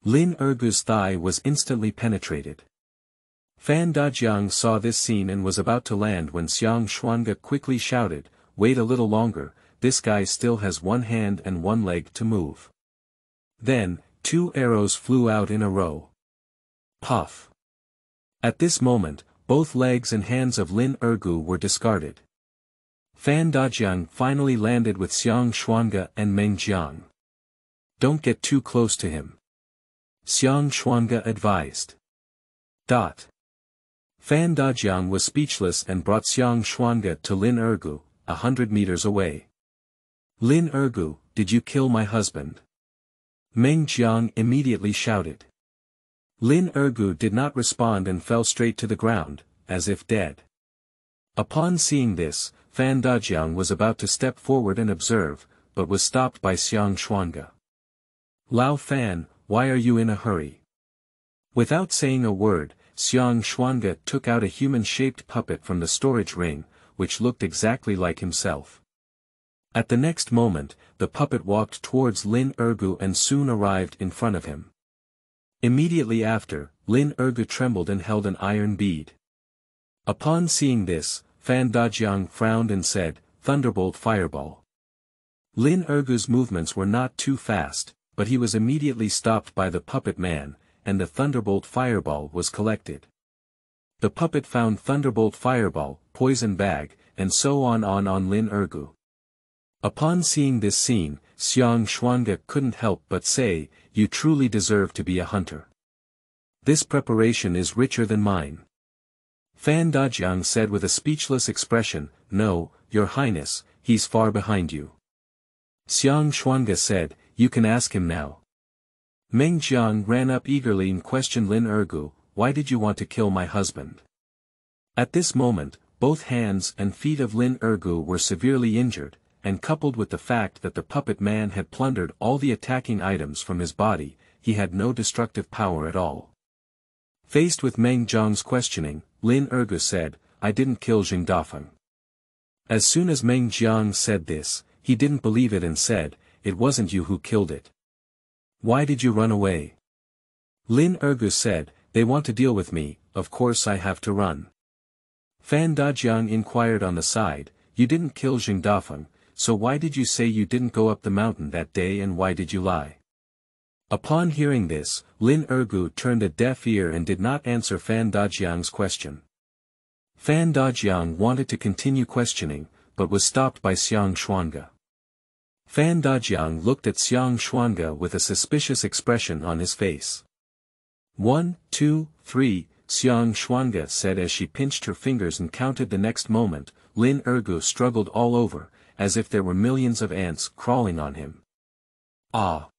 Lin Ergu's thigh was instantly penetrated. Fan Dajiang saw this scene and was about to land when Xiang Xuange quickly shouted, "Wait a little longer, this guy still has one hand and one leg to move." Then, 2 arrows flew out in a row. Puff! At this moment, both legs and hands of Lin Ergu were discarded. Fan Dajiang finally landed with Xiang Xuange and Meng Jiang. "Don't get too close to him," Xiang Xuange advised. Fan Dajiang was speechless and brought Xiang Xuange to Lin Ergu, 100 meters away. "Lin Ergu, did you kill my husband?" Meng Jiang immediately shouted. Lin Ergu did not respond and fell straight to the ground, as if dead. Upon seeing this, Fan Dajiang was about to step forward and observe, but was stopped by Xiang Xuange. "Lao Fan, why are you in a hurry?" Without saying a word, Xiang Xuange took out a human-shaped puppet from the storage ring, which looked exactly like himself. At the next moment, the puppet walked towards Lin Ergu and soon arrived in front of him. Immediately after, Lin Ergu trembled and held an iron bead. Upon seeing this, Fan Dajiang frowned and said, "Thunderbolt Fireball." Lin Ergu's movements were not too fast, but he was immediately stopped by the puppet man, and the Thunderbolt Fireball was collected. The puppet found Thunderbolt Fireball, Poison Bag, and so on Lin Ergu. Upon seeing this scene, Xiang Xuange couldn't help but say, "You truly deserve to be a hunter. This preparation is richer than mine." Fan Dajiang said with a speechless expression, "No, Your Highness, he's far behind you." Xiang Xuange said, "You can ask him now." Meng Jiang ran up eagerly and questioned Lin Ergu, "Why did you want to kill my husband?" At this moment, both hands and feet of Lin Ergu were severely injured, and coupled with the fact that the puppet man had plundered all the attacking items from his body, he had no destructive power at all. Faced with Meng Jiang's questioning, Lin Ergu said, "I didn't kill Jing Dafeng." As soon as Meng Jiang said this, he didn't believe it and said, "It wasn't you who killed it. Why did you run away?" Lin Ergu said, "They want to deal with me, of course I have to run." Fan Dajiang inquired on the side, "You didn't kill Jing Dafeng, so why did you say you didn't go up the mountain that day and why did you lie?" Upon hearing this, Lin Ergu turned a deaf ear and did not answer Fan Dajiang's question. Fan Dajiang wanted to continue questioning, but was stopped by Xiang Xuange. Fan Dajiang looked at Xiang Xuange with a suspicious expression on his face. 1, 2, 3, Xiang Xuange said as she pinched her fingers and counted. The next moment, Lin Ergu struggled all over, as if there were millions of ants crawling on him. Ah!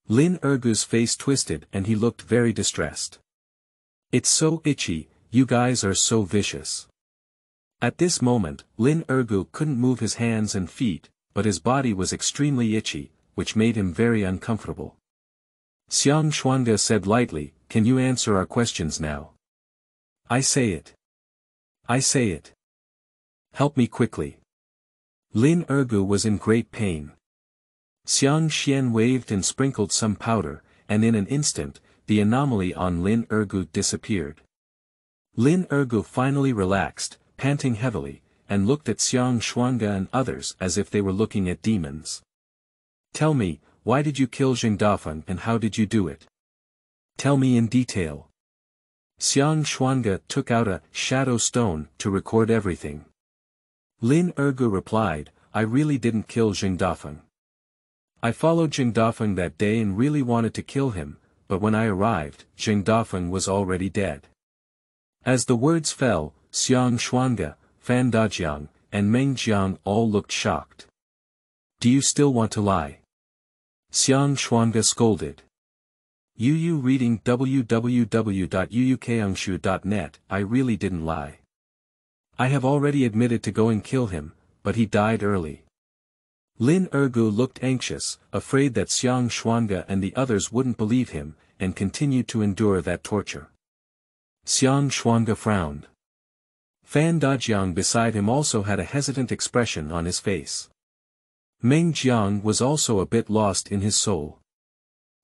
Lin Ergu's face twisted and he looked very distressed. "It's so itchy, you guys are so vicious." At this moment, Lin Ergu couldn't move his hands and feet, but his body was extremely itchy, which made him very uncomfortable. Xiang Xuange said lightly, "Can you answer our questions now?" I say it. Help me quickly." Lin Ergu was in great pain. Xiang Xian waved and sprinkled some powder, and in an instant, the anomaly on Lin Ergu disappeared. Lin Ergu finally relaxed, panting heavily, and looked at Xiang Xuange and others as if they were looking at demons. "Tell me, why did you kill Jing Dafeng and how did you do it? Tell me in detail." Xiang Xuange took out a shadow stone to record everything. Lin Ergu replied, "I really didn't kill Jing Dafeng. I followed Jing Dafeng that day and really wanted to kill him, but when I arrived, Jing Dafeng was already dead." As the words fell, Xiang Xuange, Fan Dajiang, and Meng Jiang all looked shocked. "Do you still want to lie?" Xiang Xuange scolded. "Yu reading www.yuukangshu.net. I really didn't lie. I have already admitted to going kill him, but he died early." Lin Ergu looked anxious, afraid that Xiang Xuange and the others wouldn't believe him, and continued to endure that torture. Xiang Xuange frowned. Fan Dajiang beside him also had a hesitant expression on his face. Meng Jiang was also a bit lost in his soul.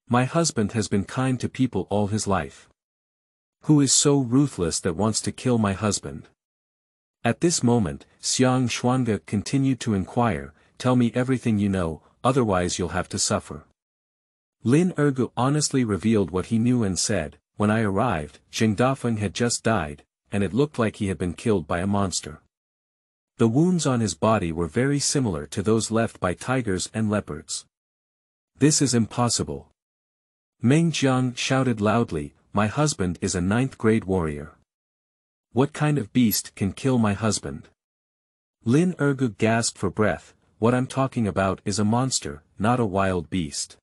"My husband has been kind to people all his life. Who is so ruthless that wants to kill my husband?" At this moment, Xiang Xuange continued to inquire, "Tell me everything you know, otherwise you'll have to suffer." Lin Ergu honestly revealed what he knew and said, "When I arrived, Jing Dafeng had just died, and it looked like he had been killed by a monster. The wounds on his body were very similar to those left by tigers and leopards. This is impossible." Meng Jiang shouted loudly, "My husband is a 9th-grade warrior. What kind of beast can kill my husband?" Lin Ergu gasped for breath, "What I'm talking about is a monster, not a wild beast."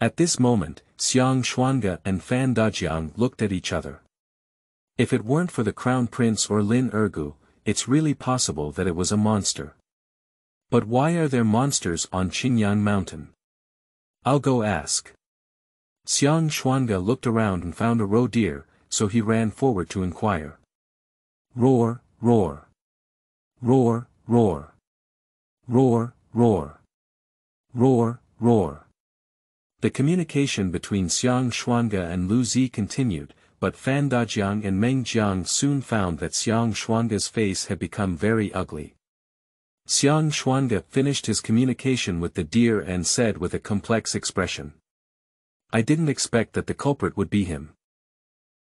At this moment, Xiang Xuange and Fan Dajiang looked at each other. If it weren't for the Crown Prince or Lin Ergu, it's really possible that it was a monster. But why are there monsters on Qingyang Mountain? I'll go ask. Xiang Xuange looked around and found a roe deer, so he ran forward to inquire. Roar, roar. Roar, roar. Roar, roar. Roar, roar. The communication between Xiang Xuange and Lu Zi continued, but Fan Dajiang and Meng Jiang soon found that Xiang Xuange's face had become very ugly. Xiang Xuange finished his communication with the deer and said with a complex expression, "I didn't expect that the culprit would be him."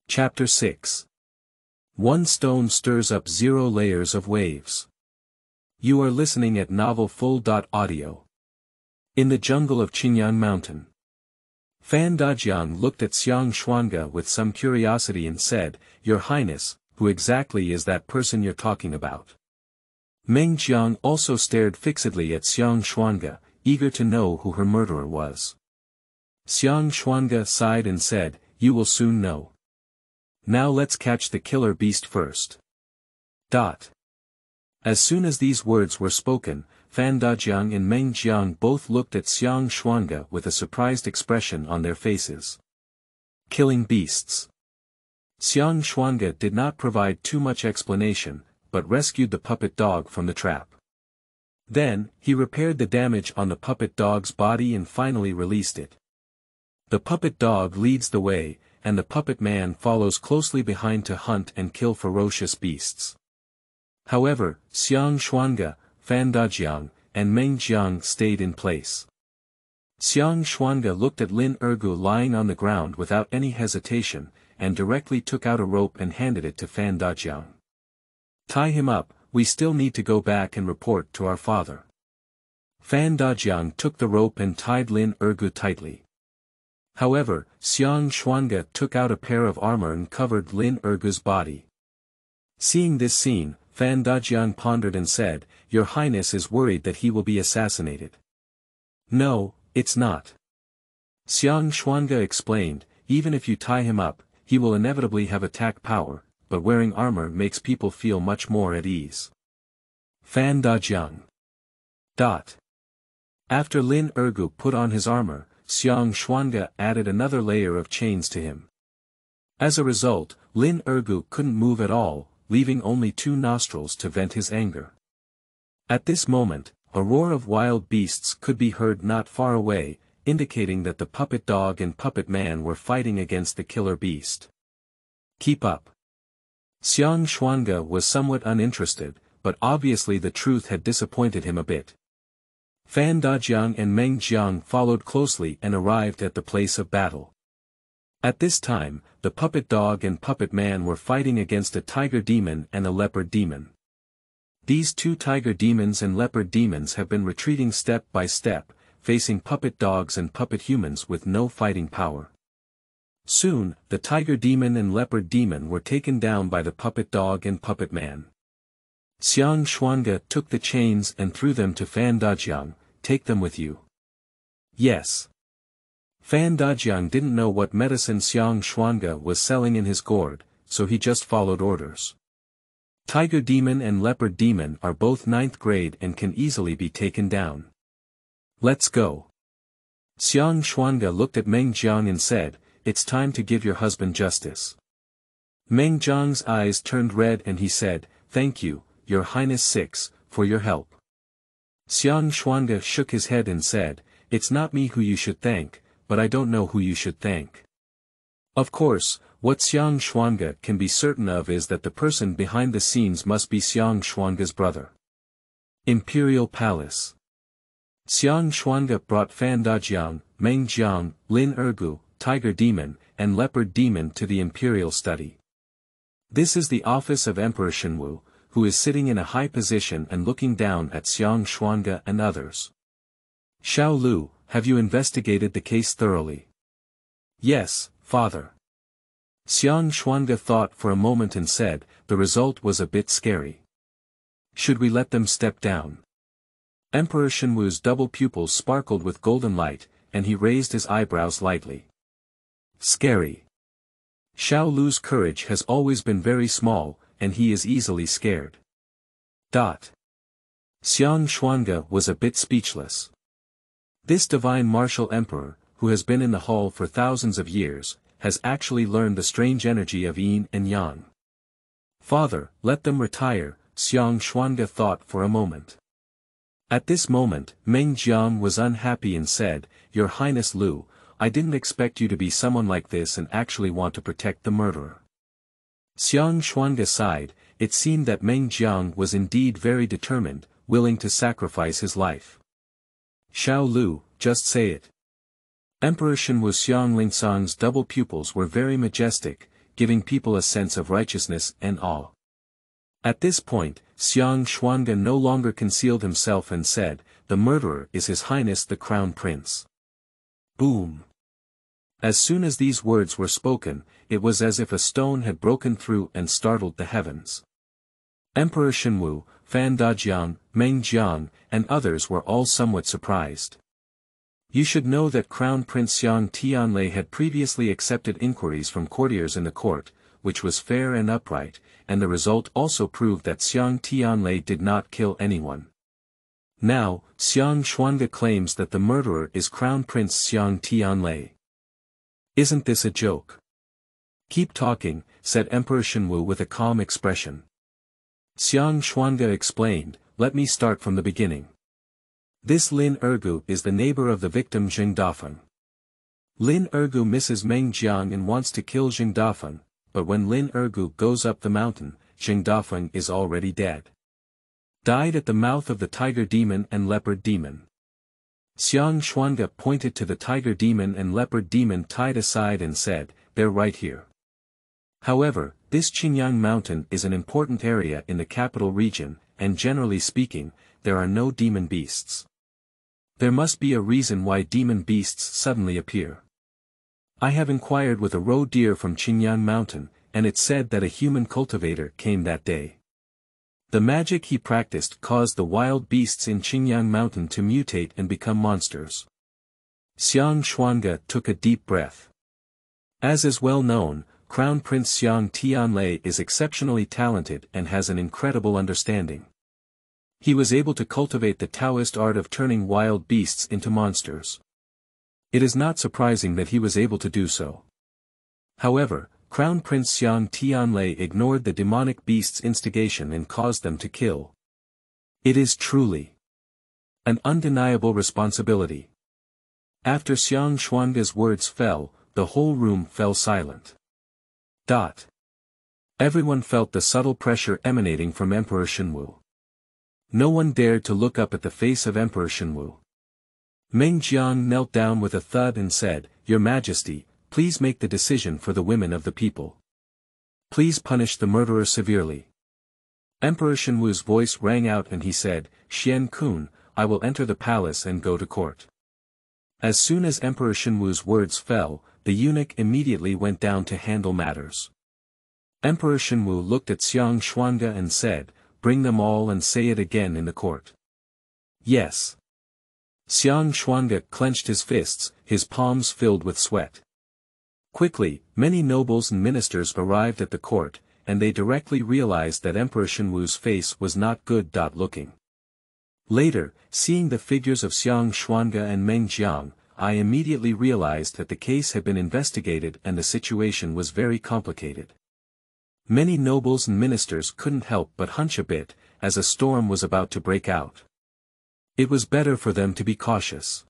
Chapter 6. One stone stirs up 0 layers of waves. You are listening at novelfull.audio. In the jungle of Qingyang Mountain. Fan Dajiang looked at Xiang Xuange with some curiosity and said, "Your Highness, who exactly is that person you're talking about?" Meng Jiang also stared fixedly at Xiang Xuange, eager to know who her murderer was. Xiang Xuange sighed and said, "You will soon know. Now let's catch the killer beast first." As soon as these words were spoken, Fan Dajiang and Meng Jiang both looked at Xiang Xuange with a surprised expression on their faces. Killing beasts. Xiang Xuange did not provide too much explanation, but rescued the puppet dog from the trap. Then, he repaired the damage on the puppet dog's body and finally released it. The puppet dog leads the way, and the puppet man follows closely behind to hunt and kill ferocious beasts. However, Xiang Xuange, Fan Dajiang, and Meng Jiang stayed in place. Xiang Xuange looked at Lin Ergu lying on the ground without any hesitation, and directly took out a rope and handed it to Fan Dajiang. "Tie him up, we still need to go back and report to our father." Fan Dajiang took the rope and tied Lin Ergu tightly. However, Xiang Xuange took out a pair of armor and covered Lin Ergu's body. Seeing this scene, Fan Dajiang pondered and said, "Your Highness is worried that he will be assassinated." "No, it's not." Xiang Xuange explained, "Even if you tie him up, he will inevitably have attack power, but wearing armor makes people feel much more at ease." Fan Dajiang. After Lin Ergu put on his armor, Xiang Xuange added another layer of chains to him. As a result, Lin Ergu couldn't move at all, leaving only 2 nostrils to vent his anger. At this moment, a roar of wild beasts could be heard not far away, indicating that the puppet dog and puppet man were fighting against the killer beast. Keep up. Xiang Xuange was somewhat uninterested, but obviously the truth had disappointed him a bit. Fan Dajiang and Meng Jiang followed closely and arrived at the place of battle. At this time, the puppet dog and puppet man were fighting against a tiger demon and a leopard demon. These two tiger demons and leopard demons have been retreating step by step, facing puppet dogs and puppet humans with no fighting power. Soon, the tiger demon and leopard demon were taken down by the puppet dog and puppet man. Xiang Xuange took the chains and threw them to Fan Dajiang. Take them with you. Yes. Fan Dajiang didn't know what medicine Xiang Xuange was selling in his gourd, so he just followed orders. Tiger demon and leopard demon are both 9th grade and can easily be taken down. Let's go. Xiang Xuange looked at Meng Jiang and said, "It's time to give your husband justice." Meng Jiang's eyes turned red and he said, "Thank you, Your Highness 6, for your help." Xiang Xuange shook his head and said, "It's not me who you should thank, but I don't know who you should thank." Of course, what Xiang Xuange can be certain of is that the person behind the scenes must be Xiang Xuange's brother. Imperial Palace. Xiang Xuange brought Fan Dajiang, Meng Jiang, Lin Ergu, Tiger Demon, and Leopard Demon to the Imperial study. This is the office of Emperor Shenwu, who is sitting in a high position and looking down at Xiang Xuange and others. "Xiao Lu, have you investigated the case thoroughly?" "Yes, father." Xiang Xuange thought for a moment and said, "The result was a bit scary. Should we let them step down?" Emperor Shenwu's double pupils sparkled with golden light, and he raised his eyebrows lightly. Scary. Xiao Lu's courage has always been very small, and he is easily scared. Xiang Xuange was a bit speechless. This divine martial emperor, who has been in the hall for thousands of years, has actually learned the strange energy of yin and yang. "Father, let them retire," Xiang Xuange thought for a moment. At this moment, Meng Jiang was unhappy and said, "Your Highness Lu, I didn't expect you to be someone like this and actually want to protect the murderer." Xiang Xuange sighed. It seemed that Meng Jiang was indeed very determined, willing to sacrifice his life. "Xiao Lu, just say it." Emperor Shenwu Xiang Lingsang's double pupils were very majestic, giving people a sense of righteousness and awe. At this point, Xiang Xuange no longer concealed himself and said, "The murderer is His Highness the Crown Prince." Boom! As soon as these words were spoken, it was as if a stone had broken through and startled the heavens. Emperor Shenwu, Fan Dajiang, Meng Jiang, and others were all somewhat surprised. You should know that Crown Prince Xiang Tianlei had previously accepted inquiries from courtiers in the court, which was fair and upright, and the result also proved that Xiang Tianlei did not kill anyone. Now, Xiang Xuange claims that the murderer is Crown Prince Xiang Tianlei. Isn't this a joke? Keep talking, said Emperor Shenwu with a calm expression. Xiang Xuange explained, let me start from the beginning. This Lin Ergu is the neighbor of the victim Zheng Dafeng. Lin Ergu misses Meng Jiang and wants to kill Zheng Dafeng, but when Lin Ergu goes up the mountain, Zheng Dafeng is already dead. Died at the mouth of the tiger demon and leopard demon. Xiang Xuange pointed to the tiger demon and leopard demon tied aside and said, they're right here. However, this Qingyang mountain is an important area in the capital region, and generally speaking, there are no demon beasts. There must be a reason why demon beasts suddenly appear. I have inquired with a roe deer from Qingyang mountain, and it said that a human cultivator came that day. The magic he practiced caused the wild beasts in Qingyang mountain to mutate and become monsters. Xiang Xuange took a deep breath. As is well known, Crown Prince Xiang Tianlei is exceptionally talented and has an incredible understanding. He was able to cultivate the Taoist art of turning wild beasts into monsters. It is not surprising that he was able to do so. However, Crown Prince Xiang Tianlei ignored the demonic beast's instigation and caused them to kill. It is truly An undeniable responsibility. After Xiang Xuange's words fell, the whole room fell silent. Everyone felt the subtle pressure emanating from Emperor Shenwu. No one dared to look up at the face of Emperor Shenwu. Meng Jiang knelt down with a thud and said, "Your Majesty, please make the decision for the women of the people. Please punish the murderer severely." Emperor Shenwu's voice rang out and he said, "Xian Kun, I will enter the palace and go to court." As soon as Emperor Shenwu's words fell, the eunuch immediately went down to handle matters. Emperor Shenwu looked at Xiang Xuange and said, "Bring them all and say it again in the court." "Yes." Xiang Xuange clenched his fists, his palms filled with sweat. Quickly, many nobles and ministers arrived at the court, and they directly realized that Emperor Shenwu's face was not good looking. Later, seeing the figures of Xiang Xuange and Meng Jiang, I immediately realized that the case had been investigated and the situation was very complicated. Many nobles and ministers couldn't help but hunch a bit, as a storm was about to break out. It was better for them to be cautious.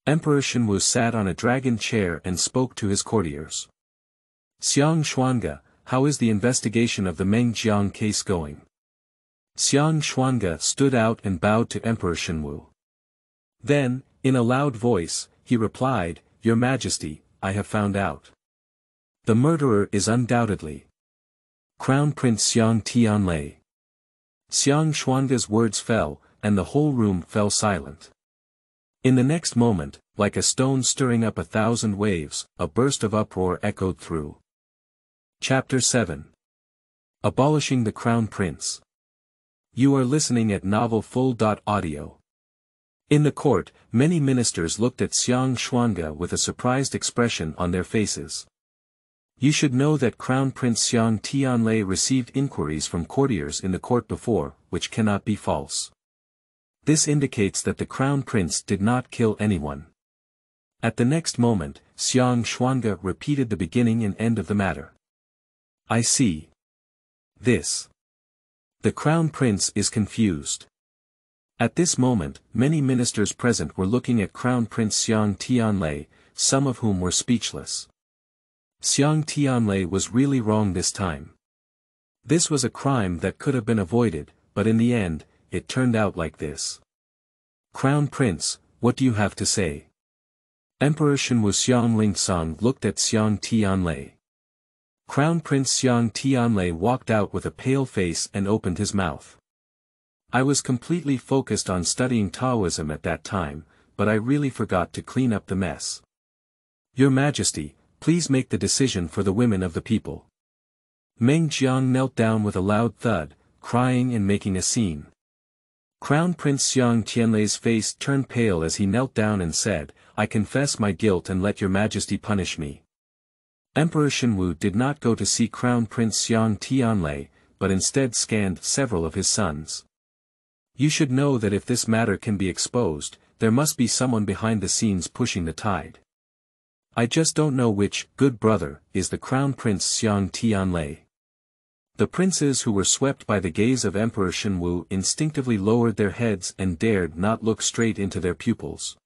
Emperor Shenwu sat on a dragon chair and spoke to his courtiers. "Xiang Xuange, how is the investigation of the Meng Jiang case going?" Xiang Xuange stood out and bowed to Emperor Shenwu. Then, in a loud voice, he replied, "Your Majesty, I have found out. The murderer is undoubtedly Crown Prince Xiang Tianlei." Xiang Xuange's words fell, and the whole room fell silent. In the next moment, like a stone stirring up 1,000 waves, a burst of uproar echoed through. Chapter 7. Abolishing the Crown Prince. You are listening at novelfull.audio. In the court, many ministers looked at Xiang Xuange with a surprised expression on their faces. You should know that Crown Prince Xiang Tianlei received inquiries from courtiers in the court before, which cannot be false. This indicates that the Crown Prince did not kill anyone. At the next moment, Xiang Xuange repeated the beginning and end of the matter. I see. This. The Crown Prince is confused. At this moment, many ministers present were looking at Crown Prince Xiang Tianlei, some of whom were speechless. Xiang Tianlei was really wrong this time. This was a crime that could have been avoided, but in the end, it turned out like this. Crown Prince, what do you have to say? Emperor Shenwu Xiang Lingsong looked at Xiang Tianlei. Crown Prince Xiang Tianlei walked out with a pale face and opened his mouth. I was completely focused on studying Taoism at that time, but I really forgot to clean up the mess. Your Majesty, please make the decision for the women of the people. Meng Jiang knelt down with a loud thud, crying and making a scene. Crown Prince Xiang Tianlei's face turned pale as he knelt down and said, I confess my guilt and let your Majesty punish me. Emperor Shenwu did not go to see Crown Prince Xiang Tianlei, but instead scanned several of his sons. You should know that if this matter can be exposed, there must be someone behind the scenes pushing the tide. I just don't know which, good brother, is the Crown Prince Xiang Tianlei. The princes who were swept by the gaze of Emperor Shenwu instinctively lowered their heads and dared not look straight into their pupils.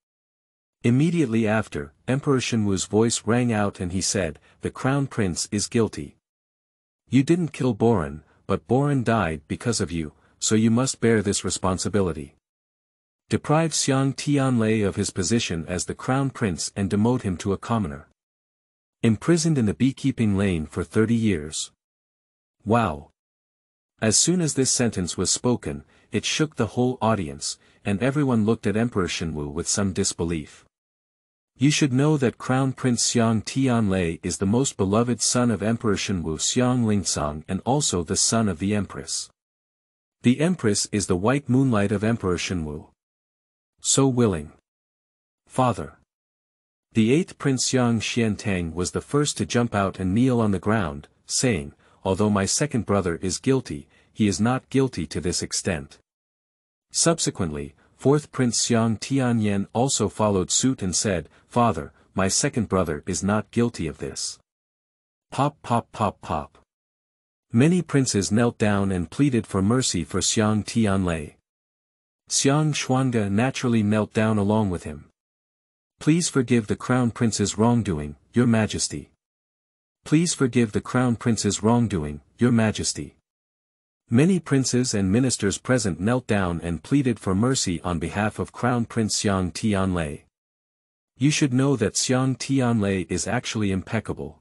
Immediately after, Emperor Shenwu's voice rang out and he said, the Crown Prince is guilty. You didn't kill Boren, but Boren died because of you, so you must bear this responsibility. Deprive Xiang Tianlei of his position as the Crown Prince and demote him to a commoner. Imprisoned in the beekeeping lane for 30 years. Wow! As soon as this sentence was spoken, it shook the whole audience, and everyone looked at Emperor Shenwu with some disbelief. You should know that Crown Prince Xiang Tianlei is the most beloved son of Emperor Shenwu Xiang Lingsong and also the son of the Empress. The Empress is the white moonlight of Emperor Shenwu. So willing. Father. The 8th Prince Yang Xiantang was the first to jump out and kneel on the ground, saying, although my second brother is guilty, he is not guilty to this extent. Subsequently, 4th Prince Xiang Tianyan also followed suit and said, Father, my second brother is not guilty of this. Pop pop pop pop. Many princes knelt down and pleaded for mercy for Xiang Tianlei. Xiang Xuange naturally knelt down along with him. Please forgive the Crown Prince's wrongdoing, Your Majesty. Please forgive the Crown Prince's wrongdoing, Your Majesty. Many princes and ministers present knelt down and pleaded for mercy on behalf of Crown Prince Xiang Tianlei. You should know that Xiang Tianlei is actually impeccable.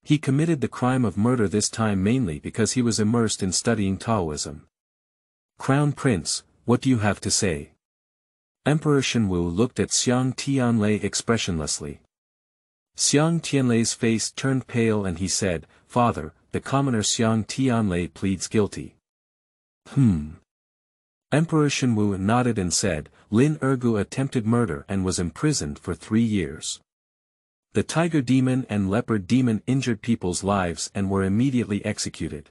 He committed the crime of murder this time mainly because he was immersed in studying Taoism. Crown Prince, what do you have to say? Emperor Shenwu looked at Xiang Tianlei expressionlessly. Xiang Tianlei's face turned pale and he said, Father, the commoner Xiang Tianlei pleads guilty. Emperor Shenwu nodded and said, Lin Ergu attempted murder and was imprisoned for 3 years. The tiger demon and leopard demon injured people's lives and were immediately executed.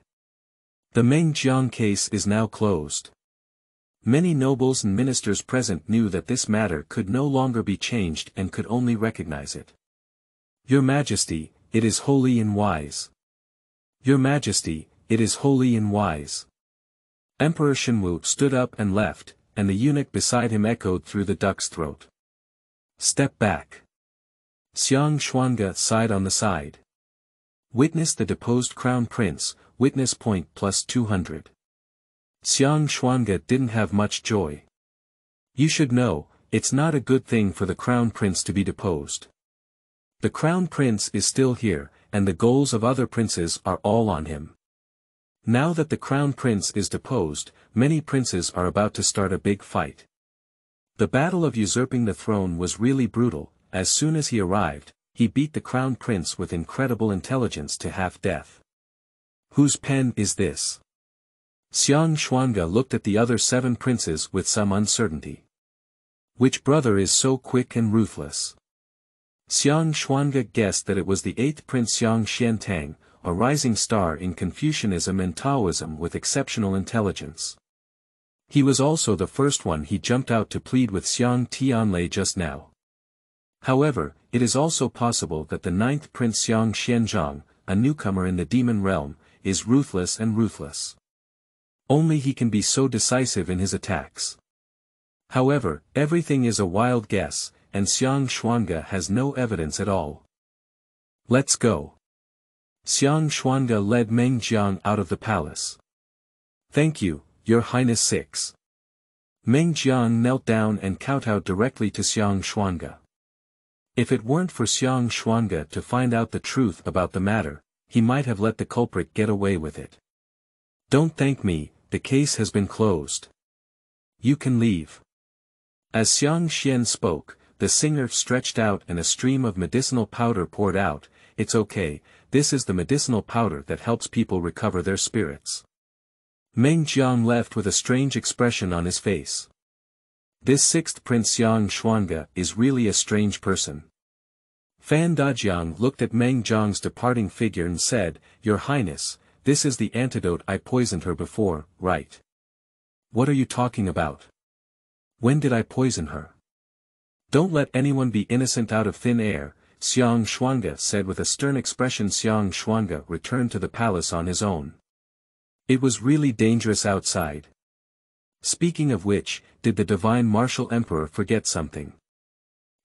The Meng Jiang case is now closed. Many nobles and ministers present knew that this matter could no longer be changed and could only recognize it. Your Majesty, it is holy and wise. Your Majesty, it is holy and wise. Emperor Shenwu stood up and left, and the eunuch beside him echoed through the duck's throat. Step back. Xiang Xuange sighed on the side. Witness the deposed Crown Prince, witness point plus 200. Xiang Xuange didn't have much joy. You should know, it's not a good thing for the Crown Prince to be deposed. The Crown Prince is still here, and the goals of other princes are all on him. Now that the Crown Prince is deposed, many princes are about to start a big fight. The battle of usurping the throne was really brutal. As soon as he arrived, he beat the Crown Prince with incredible intelligence to half-death. Whose pen is this? Xiang Xuange looked at the other 7 princes with some uncertainty. Which brother is so quick and ruthless? Xiang Xuange guessed that it was the 8th Prince Xiang Xiantang, a rising star in Confucianism and Taoism with exceptional intelligence. He was also the first one he jumped out to plead with Xiang Tianlei just now. However, it is also possible that the 9th Prince Xiang Xianzhang, a newcomer in the demon realm, is ruthless and ruthless. Only he can be so decisive in his attacks. However, everything is a wild guess, and Xiang Xuange has no evidence at all. Let's go. Xiang Xuange led Meng Jiang out of the palace. Thank you, Your Highness 6. Meng Jiang knelt down and kowtowed directly to Xiang Xuange. If it weren't for Xiang Xuange to find out the truth about the matter, he might have let the culprit get away with it. Don't thank me, the case has been closed. You can leave. As Xiang Xian spoke, the singer stretched out and a stream of medicinal powder poured out. It's okay, this is the medicinal powder that helps people recover their spirits. Meng Jiang left with a strange expression on his face. This 6th Prince Xiang Xuange is really a strange person. Fan Dajiang looked at Meng Jiang's departing figure and said, Your Highness, this is the antidote I poisoned her before, right? What are you talking about? When did I poison her? Don't let anyone be innocent out of thin air, Xiang Xuange said with a stern expression. Xiang Xuange returned to the palace on his own. It was really dangerous outside. Speaking of which, did the divine martial emperor forget something?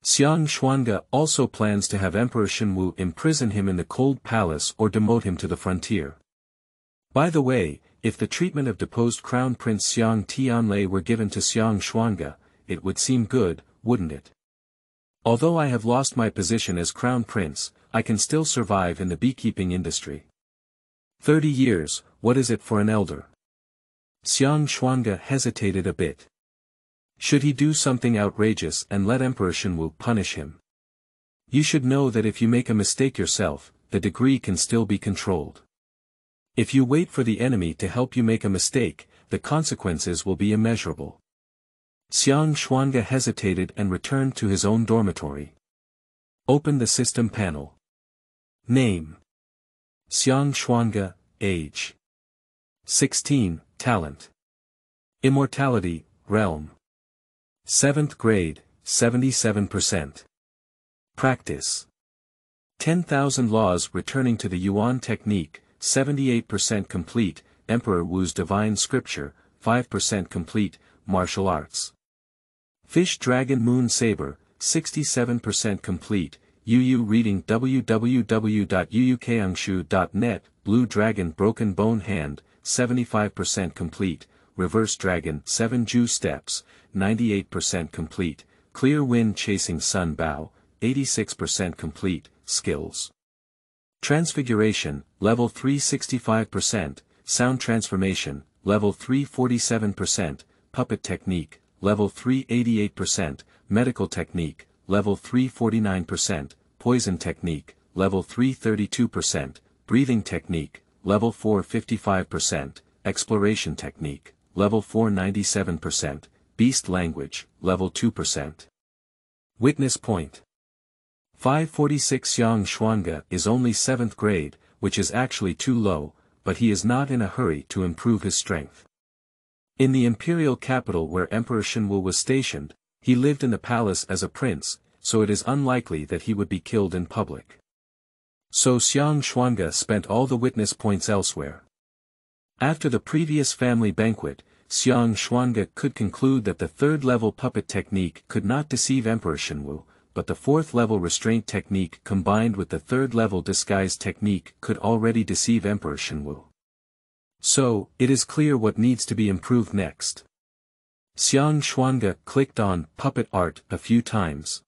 Xiang Xuange also plans to have Emperor Shenwu imprison him in the cold palace or demote him to the frontier. By the way, if the treatment of deposed Crown Prince Xiang Tianlei were given to Xiang Xuange, it would seem good, wouldn't it? Although I have lost my position as Crown Prince, I can still survive in the beekeeping industry. 30 years, what is it for an elder? Xiang Xuange hesitated a bit. Should he do something outrageous and let Emperor Shenwu punish him? You should know that if you make a mistake yourself, the degree can still be controlled. If you wait for the enemy to help you make a mistake, the consequences will be immeasurable. Xiang Xuange hesitated and returned to his own dormitory. Open the system panel. Name. Xiang Xuange, age. 16, talent. Immortality, realm. 7th grade, 77%. Practice. 10,000 laws returning to the Yuan technique, 78% complete, Emperor Wu's divine scripture, 5% complete, martial arts. Fish Dragon Moon Saber, 67% complete, UU reading www.uukangshu.net, Blue Dragon Broken Bone Hand, 75% complete, Reverse Dragon 7 Ju Steps, 98% complete, Clear Wind Chasing Sun Bow, 86% complete, Skills. Transfiguration, Level 3 65%, Sound Transformation, Level 3 47%, Puppet Technique, Level 3 88%, Medical Technique, Level 3 49%, Poison Technique, Level 3 32%, Breathing Technique, Level 4 55%, Exploration Technique, Level 4 97%, Beast Language, Level 2%. Witness Point. 546 Xiang Xuange is only 7th grade, which is actually too low, but he is not in a hurry to improve his strength. In the imperial capital where Emperor Shenwu was stationed, he lived in the palace as a prince, so it is unlikely that he would be killed in public. So Xiang Xuange spent all the witness points elsewhere. After the previous family banquet, Xiang Xuange could conclude that the 3rd-level puppet technique could not deceive Emperor Shenwu, but the 4th-level restraint technique combined with the 3rd-level disguise technique could already deceive Emperor Shenwu. So, it is clear what needs to be improved next. Xiang Xuange clicked on Puppet Art a few times.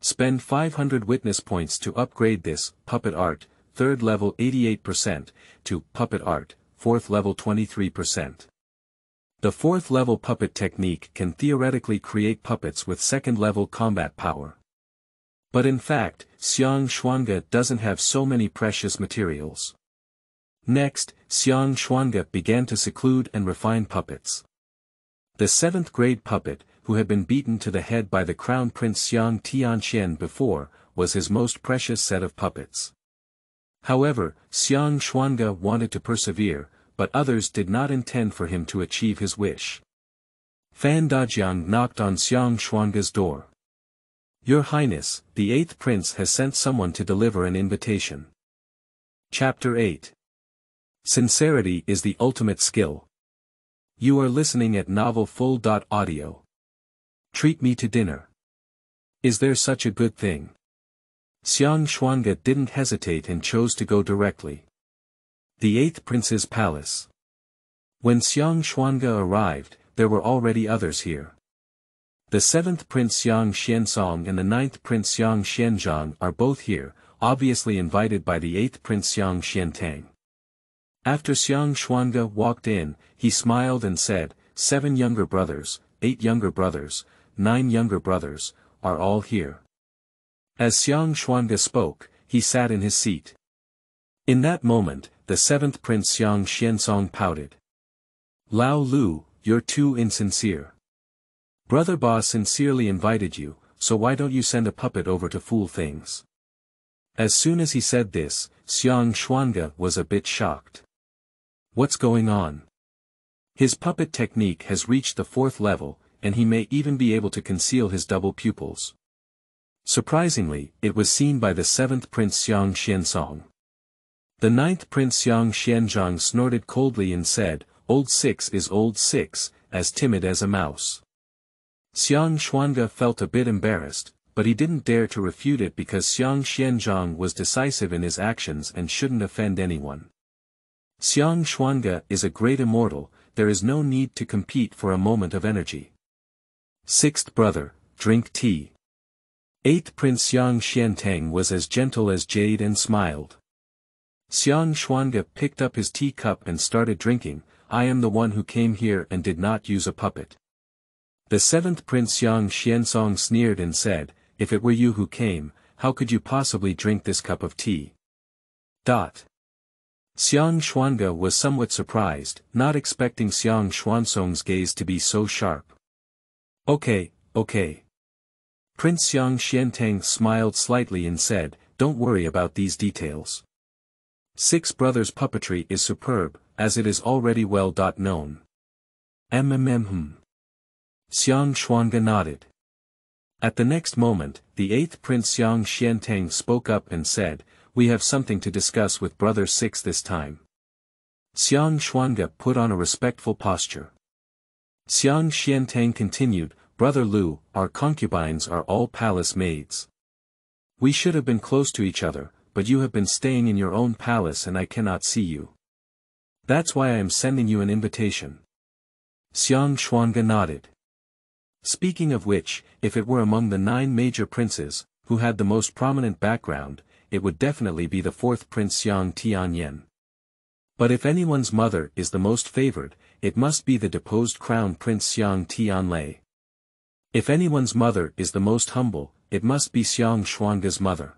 Spend 500 witness points to upgrade this Puppet Art, 3rd level 88%, to Puppet Art, 4th level 23%. The 4th level puppet technique can theoretically create puppets with 2nd level combat power. But in fact, Xiang Xuange doesn't have so many precious materials. Next, Xiang Xuange began to seclude and refine puppets. The 7th grade puppet, who had been beaten to the head by the Crown Prince Xiang Tianxian before, was his most precious set of puppets. However, Xiang Xuange wanted to persevere, but others did not intend for him to achieve his wish. Fan Dajiang knocked on Xiang Xuange's door. Your Highness, the 8th prince has sent someone to deliver an invitation. Chapter 8. Sincerity is the ultimate skill. You are listening at novelfull.audio. Treat me to dinner. Is there such a good thing? Xiang Xuange didn't hesitate and chose to go directly. The 8th prince's palace. When Xiang Xuange arrived, there were already others here. The 7th prince Xiang Xianzong and the 9th prince Xiang Xianzhang are both here, obviously invited by the 8th prince Xiang Xiantang. After Xiang Xuange walked in, he smiled and said, 7 younger brothers, 8 younger brothers, 9 younger brothers, are all here. As Xiang Xuange spoke, he sat in his seat. In that moment, the 7th prince Xiang Xianzong pouted. Lao Lu, you're too insincere. Brother Ba sincerely invited you, so why don't you send a puppet over to fool things? As soon as he said this, Xiang Xuange was a bit shocked. What's going on? His puppet technique has reached the 4th level, and he may even be able to conceal his double pupils. Surprisingly, it was seen by the 7th prince Xiang Xianzong. The 9th prince Xiang Xianzhang snorted coldly and said, Old 6 is old 6, as timid as a mouse. Xiang Xuange felt a bit embarrassed, but he didn't dare to refute it because Xiang Xianzhang was decisive in his actions and shouldn't offend anyone. Xiang Xuange is a great immortal, there is no need to compete for a moment of energy. 6th brother, drink tea. 8th prince Xiang Xiantang was as gentle as jade and smiled. Xiang Xuange picked up his teacup and started drinking. I am the one who came here and did not use a puppet. The 7th prince Xiang Xianzong sneered and said, if it were you who came, how could you possibly drink this cup of tea? Xiang Xuange was somewhat surprised, not expecting Xiang Xuanzong's gaze to be so sharp. Okay. Prince Xiang Xiantang smiled slightly and said, don't worry about these details. 6 brothers' puppetry is superb, as it is already well known. Xiang Xuange nodded. At the next moment, the 8th prince Xiang Xiantang spoke up and said, we have something to discuss with brother 6 this time. Xiang Xuange put on a respectful posture. Xiang Xuange continued, Brother Lu, our concubines are all palace maids. We should have been close to each other, but you have been staying in your own palace and I cannot see you. That's why I am sending you an invitation. Xiang Xuange nodded. Speaking of which, if it were among the 9 major princes, who had the most prominent background, it would definitely be the 4th Prince Xiang Tianyan. But if anyone's mother is the most favored, it must be the deposed crown Prince Xiang Tianlei. If anyone's mother is the most humble, it must be Xiang Xuange's mother.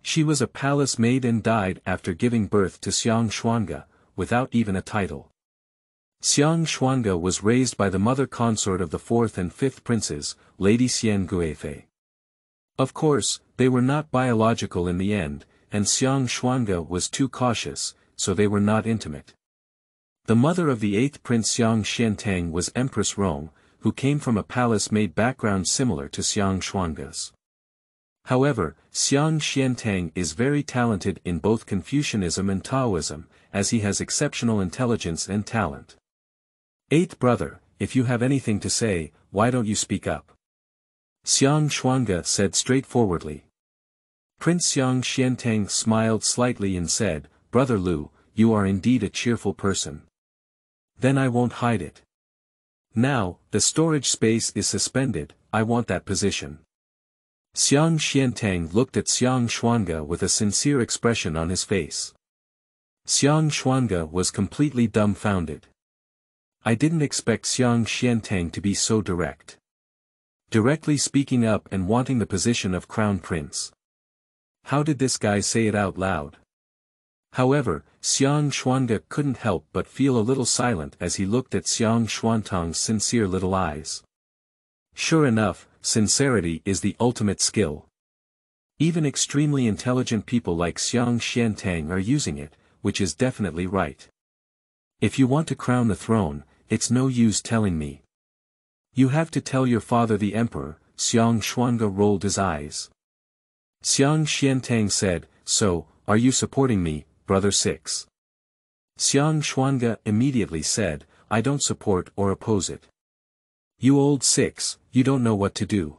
She was a palace maid and died after giving birth to Xiang Xuange, without even a title. Xiang Xuange was raised by the mother consort of the 4th and 5th princes, Lady Xian Guifei. Of course, they were not biological in the end, and Xiang Xuange was too cautious, so they were not intimate. The mother of the 8th Prince Xiang Xuange was Empress Rong, who came from a palace-maid background similar to Xiang Xuange's. However, Xiang Xuange is very talented in both Confucianism and Taoism, as he has exceptional intelligence and talent. 8th brother, if you have anything to say, why don't you speak up? Xiang Xuange said straightforwardly. Prince Xiang Xuange smiled slightly and said, Brother Lu, you are indeed a cheerful person. Then I won't hide it. Now, the storage space is suspended, I want that position. Xiang Xuange looked at Xiang Xuange with a sincere expression on his face. Xiang Xuange was completely dumbfounded. I didn't expect Xiang Xuange to be so direct. Directly speaking up and wanting the position of crown prince. How did this guy say it out loud? However, Xiang Xuange couldn't help but feel a little silent as he looked at Xiang Xuantang's sincere little eyes. Sure enough, sincerity is the ultimate skill. Even extremely intelligent people like Xiang Xuange are using it, which is definitely right. If you want to crown the throne, it's no use telling me. You have to tell your father the emperor. Xiang Xuange rolled his eyes. Xiang Xuange said, so, are you supporting me, Brother 6? Xiang Xuange immediately said, I don't support or oppose it. You old 6, you don't know what to do.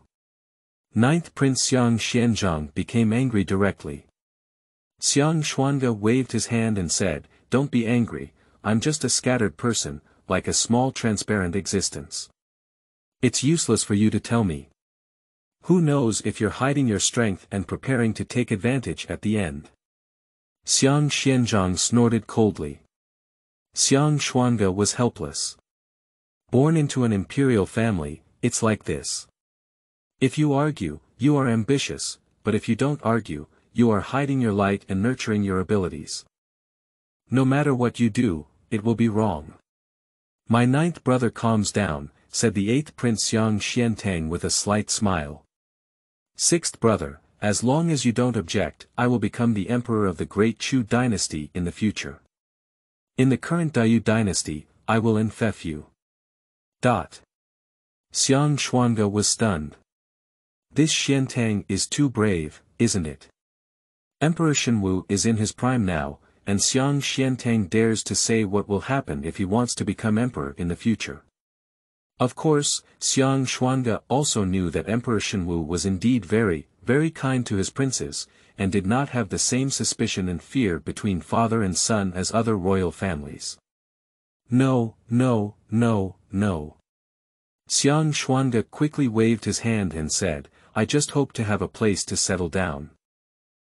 9th Prince Xiang Xuange became angry directly. Xiang Xuange waved his hand and said, don't be angry, I'm just a scattered person, like a small transparent existence. It's useless for you to tell me. Who knows if you're hiding your strength and preparing to take advantage at the end. Xiang Xuange snorted coldly. Xiang Xuange was helpless. Born into an imperial family, it's like this. If you argue, you are ambitious, but if you don't argue, you are hiding your light and nurturing your abilities. No matter what you do, it will be wrong. My 9th brother calms down, said the 8th Prince Xiang Xuange with a slight smile. 6th brother, as long as you don't object, I will become the emperor of the great Chu dynasty in the future. In the current Dayu dynasty, I will enfeoff you. Xiang Xuange was stunned. This Xuange is too brave, isn't it? Emperor Shenwu is in his prime now, and Xiang Xuange dares to say what will happen if he wants to become emperor in the future. Of course, Xiang Xuange also knew that Emperor Shenwu was indeed very, very kind to his princes, and did not have the same suspicion and fear between father and son as other royal families. No, no, no, no. Xiang Xuange quickly waved his hand and said, I just hope to have a place to settle down.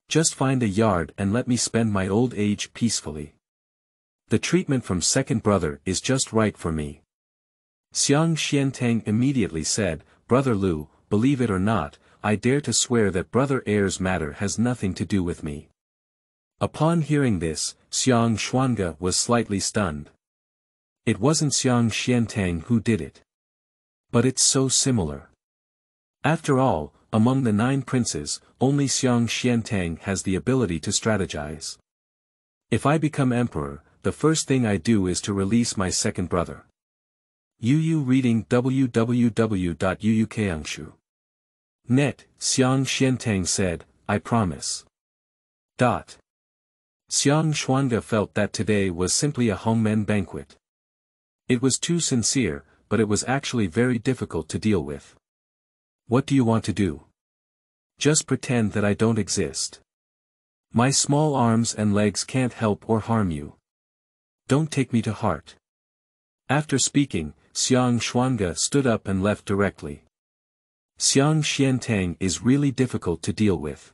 Just find a yard and let me spend my old age peacefully. The treatment from 2nd brother is just right for me. Xiang Xuange immediately said, Brother Lu, believe it or not, I dare to swear that Brother Heir's matter has nothing to do with me. Upon hearing this, Xiang Xuange was slightly stunned. It wasn't Xiang Xuange who did it. But it's so similar. After all, among the 9 princes, only Xiang Xuange has the ability to strategize. If I become emperor, the first thing I do is to release my 2nd brother. Yu reading www.uukangshu.net, Xiang Xuange said, I promise. Xiang Xuange felt that today was simply a hongmen banquet. It was too sincere, but it was actually very difficult to deal with. What do you want to do? Just pretend that I don't exist. My small arms and legs can't help or harm you. Don't take me to heart. After speaking, Xiang Xuange stood up and left directly. Xiang Xiantang is really difficult to deal with.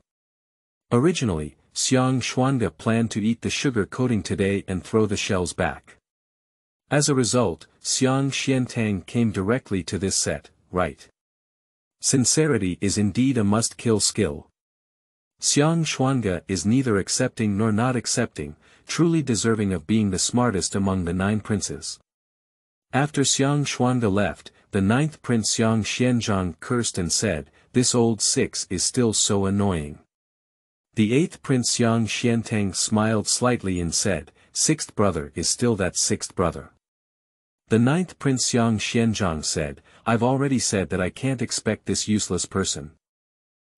Originally, Xiang Xuange planned to eat the sugar coating today and throw the shells back. As a result, Xiang Xiantang came directly to this set, right? Sincerity is indeed a must-kill skill. Xiang Xuange is neither accepting nor not accepting, truly deserving of being the smartest among the 9 princes. After Xiang Xuange left, the 9th prince Xiang Xianzhang cursed and said, "This old 6 is still so annoying." The 8th prince Xiang Xiantang smiled slightly and said, "6th brother is still that 6th brother." The 9th prince Xiang Xianzhang said, "I've already said that I can't expect this useless person."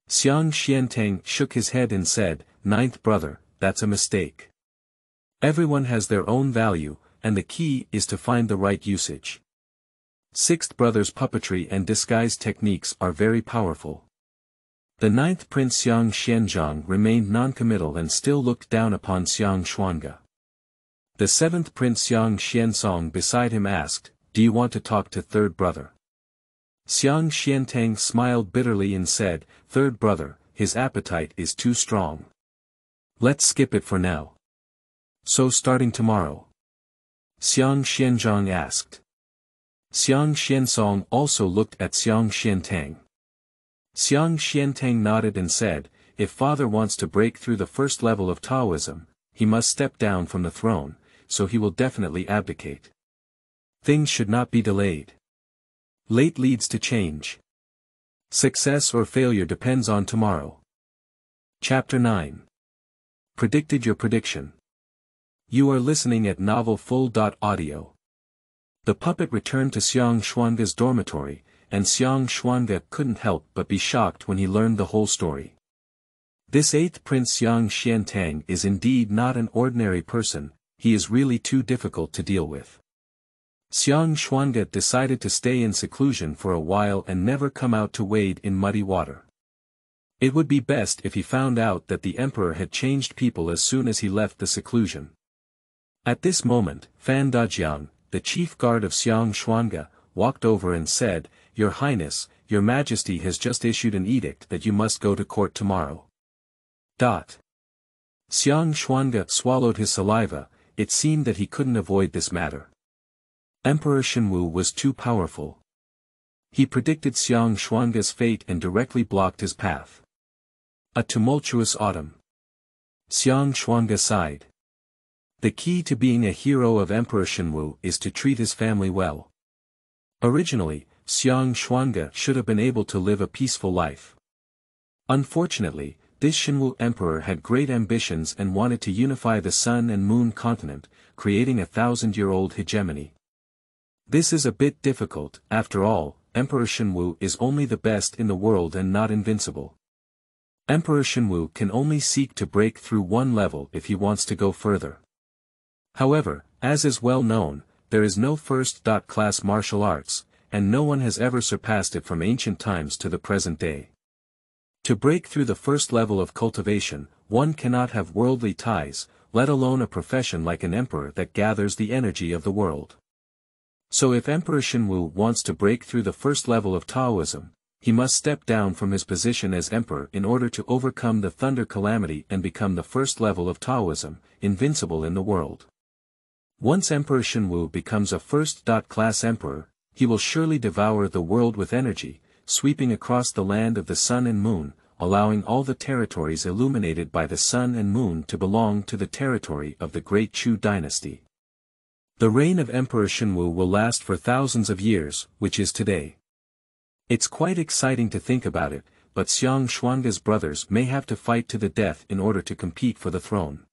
Xiang Xiantang shook his head and said, "9th brother, that's a mistake. Everyone has their own value, and the key is to find the right usage. 6th brother's puppetry and disguise techniques are very powerful." The 9th prince Xiang Xianzhang remained non-committal and still looked down upon Xiang Xuange. The 7th prince Xiang Xiansong beside him asked, "Do you want to talk to 3rd brother?" Xiang Xiantang smiled bitterly and said, "3rd brother, his appetite is too strong. Let's skip it for now." "So starting tomorrow?" Xiang Xianzhang asked. Xiang Xiansong also looked at Xiang Xiantang. Xiang Xiantang nodded and said, "If father wants to break through the first level of Taoism, he must step down from the throne, so he will definitely abdicate. Things should not be delayed. Late leads to change. Success or failure depends on tomorrow." Chapter 9. Predicted your prediction. You are listening at novelfull.audio. The puppet returned to Xiang Xuange's dormitory, and Xiang Xuange couldn't help but be shocked when he learned the whole story. This 8th prince Xiang Xiantang is indeed not an ordinary person, he is really too difficult to deal with. Xiang Xuange decided to stay in seclusion for a while and never come out to wade in muddy water. It would be best if he found out that the emperor had changed people as soon as he left the seclusion. At this moment, Fan Dajiang, the chief guard of Xiang Xuange, walked over and said, "Your Highness, Your Majesty has just issued an edict that you must go to court tomorrow." Xiang Xuange swallowed his saliva, it seemed that he couldn't avoid this matter. Emperor Shenwu was too powerful. He predicted Xiang Xuange's fate and directly blocked his path. A tumultuous autumn. Xiang Xuange sighed. The key to being a hero of Emperor Shenwu is to treat his family well. Originally, Xiang Xuange should have been able to live a peaceful life. Unfortunately, this Shenwu emperor had great ambitions and wanted to unify the Sun and Moon continent, creating a 1,000-year-old hegemony. This is a bit difficult, after all, Emperor Shenwu is only the best in the world and not invincible. Emperor Shenwu can only seek to break through one level if he wants to go further. However, as is well known, there is no first-class martial arts, and no one has ever surpassed it from ancient times to the present day. To break through the first level of cultivation, one cannot have worldly ties, let alone a profession like an emperor that gathers the energy of the world. So if Emperor Shenwu wants to break through the first level of Taoism, he must step down from his position as emperor in order to overcome the thunder calamity and become the first level of Taoism, invincible in the world. Once Emperor Shenwu becomes a first-class emperor, he will surely devour the world with energy, sweeping across the land of the Sun and Moon, allowing all the territories illuminated by the Sun and Moon to belong to the territory of the Great Chu dynasty. The reign of Emperor Shenwu will last for thousands of years, which is today. It's quite exciting to think about it, but Xiang Xuange's brothers may have to fight to the death in order to compete for the throne.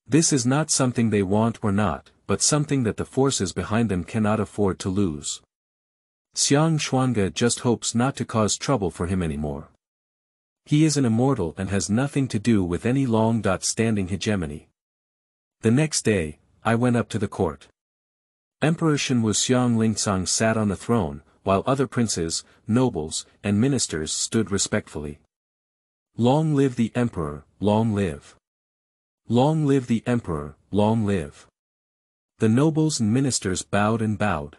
This is not something they want or not, but something that the forces behind them cannot afford to lose. Xiang Xuange just hopes not to cause trouble for him anymore. He is an immortal and has nothing to do with any long-standing hegemony. The next day, I went up to the court. Emperor Shen Wuxiang Lingsang sat on the throne, while other princes, nobles, and ministers stood respectfully. Long live the emperor, long live! Long live the emperor, long live! The nobles and ministers bowed and bowed.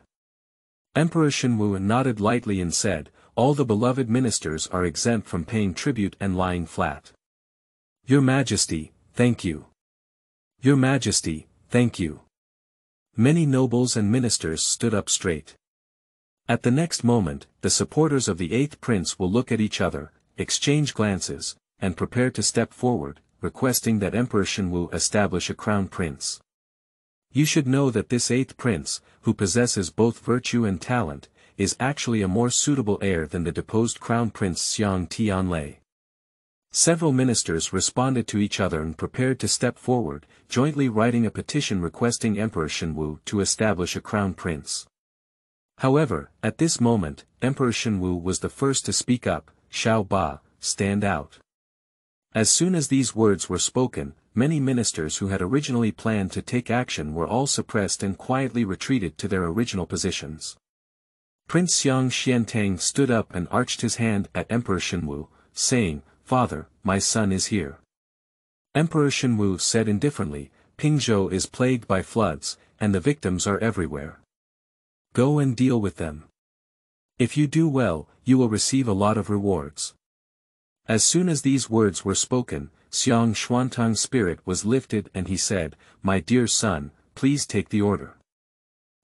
Emperor Shenwu nodded lightly and said, "All the beloved ministers are exempt from paying tribute and lying flat." "Your Majesty, thank you." "Your Majesty, thank you." Many nobles and ministers stood up straight. At the next moment, the supporters of the eighth prince will look at each other, exchange glances, and prepare to step forward, requesting that Emperor Shenwu establish a crown prince. You should know that this eighth prince, who possesses both virtue and talent, is actually a more suitable heir than the deposed crown prince Xiang Tianlei. Several ministers responded to each other and prepared to step forward, jointly writing a petition requesting Emperor Shenwu to establish a crown prince. However, at this moment, Emperor Shenwu was the first to speak up. "Xiao Ba, stand out." As soon as these words were spoken, many ministers who had originally planned to take action were all suppressed and quietly retreated to their original positions. Prince Xiang Xiantang stood up and arched his hand at Emperor Shenwu, saying, "Father, my son is here." Emperor Shenwu said indifferently, "Pingzhou is plagued by floods, and the victims are everywhere. Go and deal with them. If you do well, you will receive a lot of rewards." As soon as these words were spoken, Xiang Xuantang's spirit was lifted and he said, "My dear son, please take the order."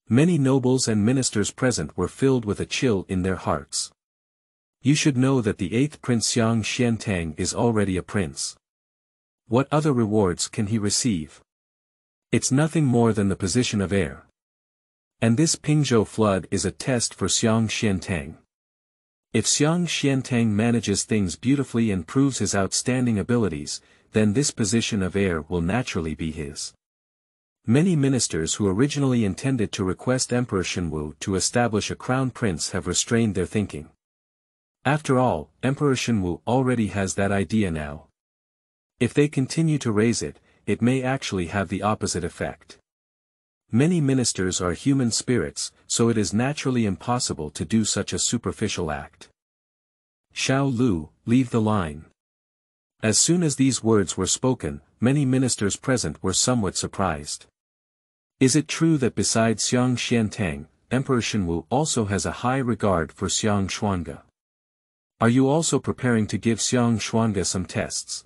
Many nobles and ministers present were filled with a chill in their hearts. You should know that the eighth prince Xiang Xiantang is already a prince. What other rewards can he receive? It's nothing more than the position of heir. And this Pingzhou flood is a test for Xiang Xiantang. If Xiang Xiantang manages things beautifully and proves his outstanding abilities, then this position of heir will naturally be his. Many ministers who originally intended to request Emperor Shenwu to establish a crown prince have restrained their thinking. After all, Emperor Shenwu already has that idea now. If they continue to raise it, it may actually have the opposite effect. Many ministers are human spirits, so it is naturally impossible to do such a superficial act. "Xiao Lu, leave the line." As soon as these words were spoken, many ministers present were somewhat surprised. Is it true that besides Xiang Xiantang, Emperor Shenwu also has a high regard for Xiang Xuange? Are you also preparing to give Xiang Xuange some tests?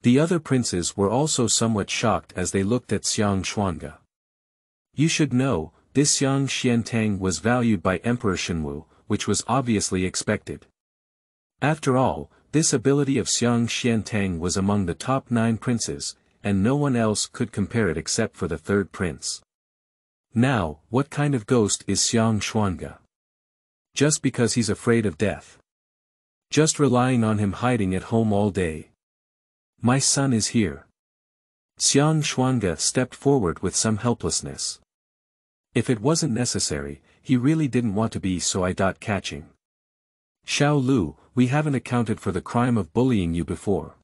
The other princes were also somewhat shocked as they looked at Xiang Xuange. You should know, this Xiang Xiantang was valued by Emperor Shenwu, which was obviously expected. After all, this ability of Xiang Xiantang was among the top 9 princes, and no one else could compare it except for the third prince. Now, what kind of ghost is Xiang Xuange? Just because he's afraid of death? Just relying on him hiding at home all day? My son is here. Xiang Xuange stepped forward with some helplessness. If it wasn't necessary, he really didn't want to be so eye-catching. "Xiao Lu, we haven't accounted for the crime of bullying you before,"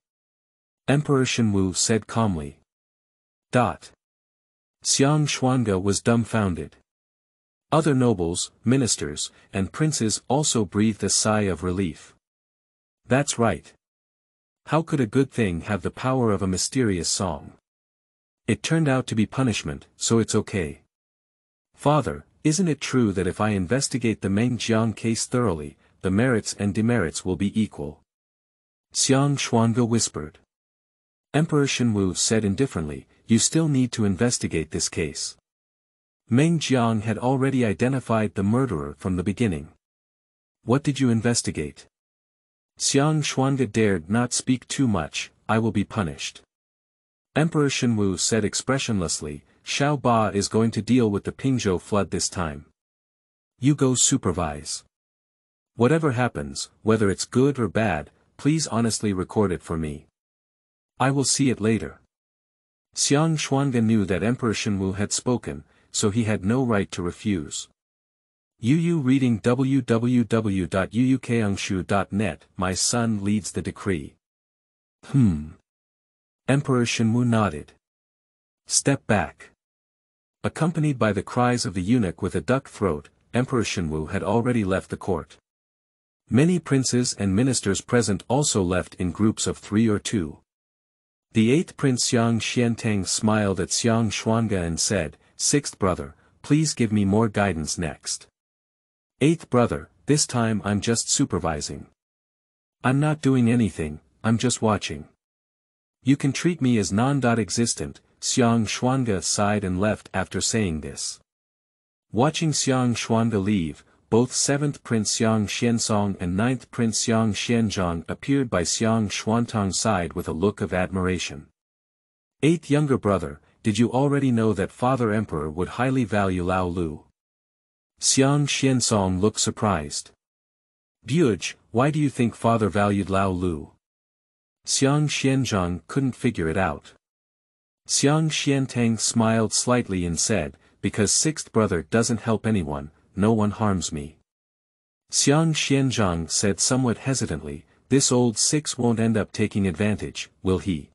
Emperor Shenwu said calmly. Xiang Xuange was dumbfounded. Other nobles, ministers, and princes also breathed a sigh of relief. That's right. How could a good thing have the power of a mysterious song? It turned out to be punishment, so it's okay. Father, isn't it true that if I investigate the Meng Jiang case thoroughly, the merits and demerits will be equal? Xiang Xuange whispered. Emperor Shenwu said indifferently, you still need to investigate this case. Meng Jiang had already identified the murderer from the beginning. What did you investigate? Xiang Xuange dared not speak too much. I will be punished. Emperor Shenwu said expressionlessly, Xiao Ba is going to deal with the Pingzhou flood this time. You go supervise. Whatever happens, whether it's good or bad, please honestly record it for me. I will see it later. Xiang Xuange knew that Emperor Shenwu had spoken, so he had no right to refuse. Yu reading www.yuukangshu.net. My son leads the decree. Emperor Shenwu nodded. Step back. Accompanied by the cries of the eunuch with a duck throat, Emperor Shenwu had already left the court. Many princes and ministers present also left in groups of 3 or 2. The 8th Prince Xiang Xiantang smiled at Xiang Xuange and said, "Sixth brother, please give me more guidance next." "Eighth brother, this time I'm just supervising. I'm not doing anything, I'm just watching. You can treat me as non-existent." Xiang Xuange sighed and left after saying this. Watching Xiang Xuange leave, both 7th Prince Xiang Xiansong and 9th Prince Xiang Xianzhong appeared by Xiang Xuantang's side with a look of admiration. "Eighth younger brother, did you already know that Father Emperor would highly value Lao Lu?" Xiang Xiansong looked surprised. "Buge, why do you think Father valued Lao Lu?" Xiang Xianzhong couldn't figure it out. Xiang Xiantang smiled slightly and said, "Because sixth brother doesn't help anyone, no one harms me." Xiang Xianzhong said somewhat hesitantly, "This old six won't end up taking advantage, will he?"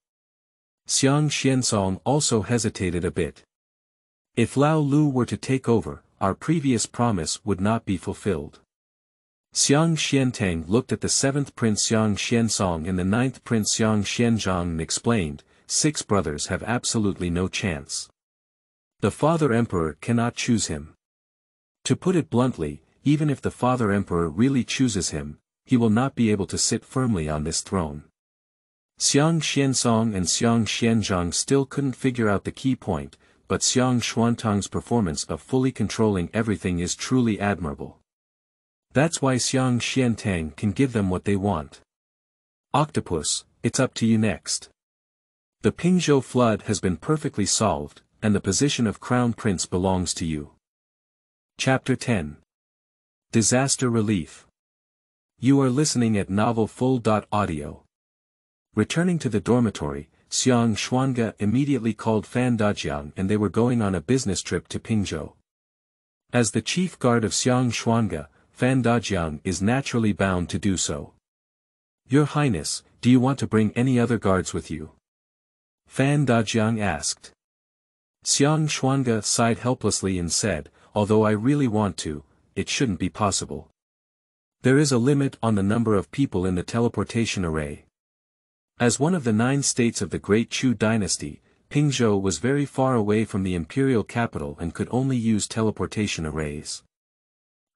Xiang Xiansong also hesitated a bit. "If Lao Lu were to take over, our previous promise would not be fulfilled." Xiang Xiantang looked at the 7th Prince Xiang Xiansong and the 9th Prince Xiang Xianzhong and explained, "Six brothers have absolutely no chance. The Father Emperor cannot choose him. To put it bluntly, even if the Father Emperor really chooses him, he will not be able to sit firmly on this throne." Xiang Xiansong and Xiang Xianzhong still couldn't figure out the key point, but Xiang Xuantang's performance of fully controlling everything is truly admirable. That's why Xiang Xiantang can give them what they want. "Octopus, it's up to you next. The Pingzhou flood has been perfectly solved, and the position of Crown Prince belongs to you." Chapter 10. Disaster Relief. You are listening at novelfull.audio. Returning to the dormitory, Xiang Xuange immediately called Fan Dajiang and they were going on a business trip to Pingzhou. As the chief guard of Xiang Xuange, Fan Dajiang is naturally bound to do so. "Your Highness, do you want to bring any other guards with you?" Fan Dajiang asked. Xiang Xuange sighed helplessly and said, "Although I really want to, it shouldn't be possible. There is a limit on the number of people in the teleportation array." As one of the 9 states of the Great Chu dynasty, Pingzhou was very far away from the imperial capital and could only use teleportation arrays.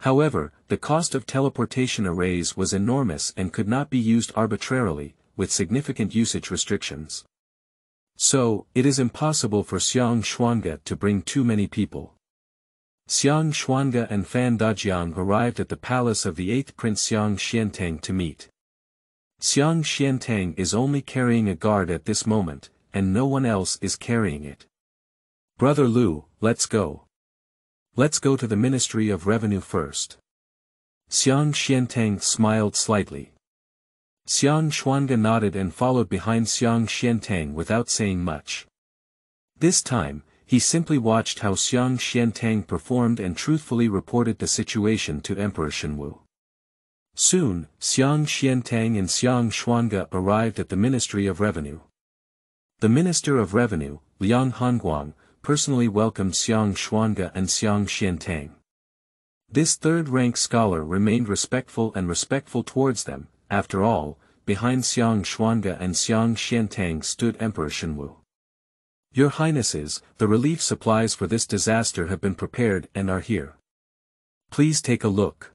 However, the cost of teleportation arrays was enormous and could not be used arbitrarily, with significant usage restrictions. So, it is impossible for Xiang Xuange to bring too many people. Xiang Xuange and Fan Dajiang arrived at the palace of the 8th Prince Xiang Xiantang to meet. Xiang Xiantang is only carrying a guard at this moment, and no one else is carrying it. "Brother Lu, let's go. Let's go to the Ministry of Revenue first." Xiang Xiantang smiled slightly. Xiang Xuange nodded and followed behind Xiang Xiantang without saying much. This time, he simply watched how Xiang Xiantang performed and truthfully reported the situation to Emperor Shenwu. Soon, Xiang Xiantang and Xiang Xuange arrived at the Ministry of Revenue. The Minister of Revenue, Liang Hanguang, personally welcomed Xiang Xuange and Xiang Xiantang. This third-rank scholar remained respectful towards them. After all, behind Xiang Xuange and Xiang Xiantang stood Emperor Shenwu. "Your Highnesses, the relief supplies for this disaster have been prepared and are here. Please take a look."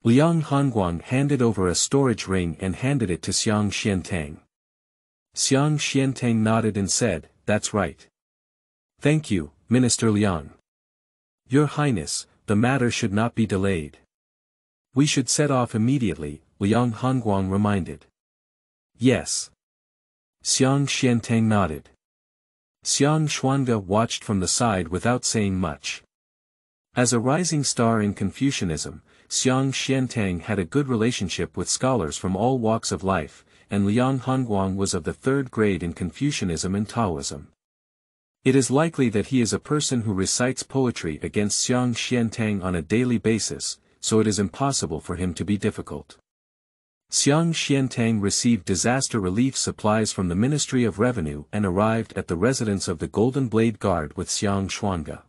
Liang Hanguang handed over a storage ring and handed it to Xiang Xiantang. Xiang Xiantang nodded and said, "That's right. Thank you, Minister Liang. Your Highness, the matter should not be delayed. We should set off immediately," Liang Hanguang reminded. "Yes." Xiang Xiantang nodded. Xiang Xuange watched from the side without saying much. As a rising star in Confucianism, Xiang Xiantang had a good relationship with scholars from all walks of life, and Liang Hanguang was of the 3rd grade in Confucianism and Taoism. It is likely that he is a person who recites poetry against Xiang Xiantang on a daily basis, so it is impossible for him to be difficult. Xiang Xuange received disaster relief supplies from the Ministry of Revenue and arrived at the residence of the Golden Blade Guard with Xiang Xuange.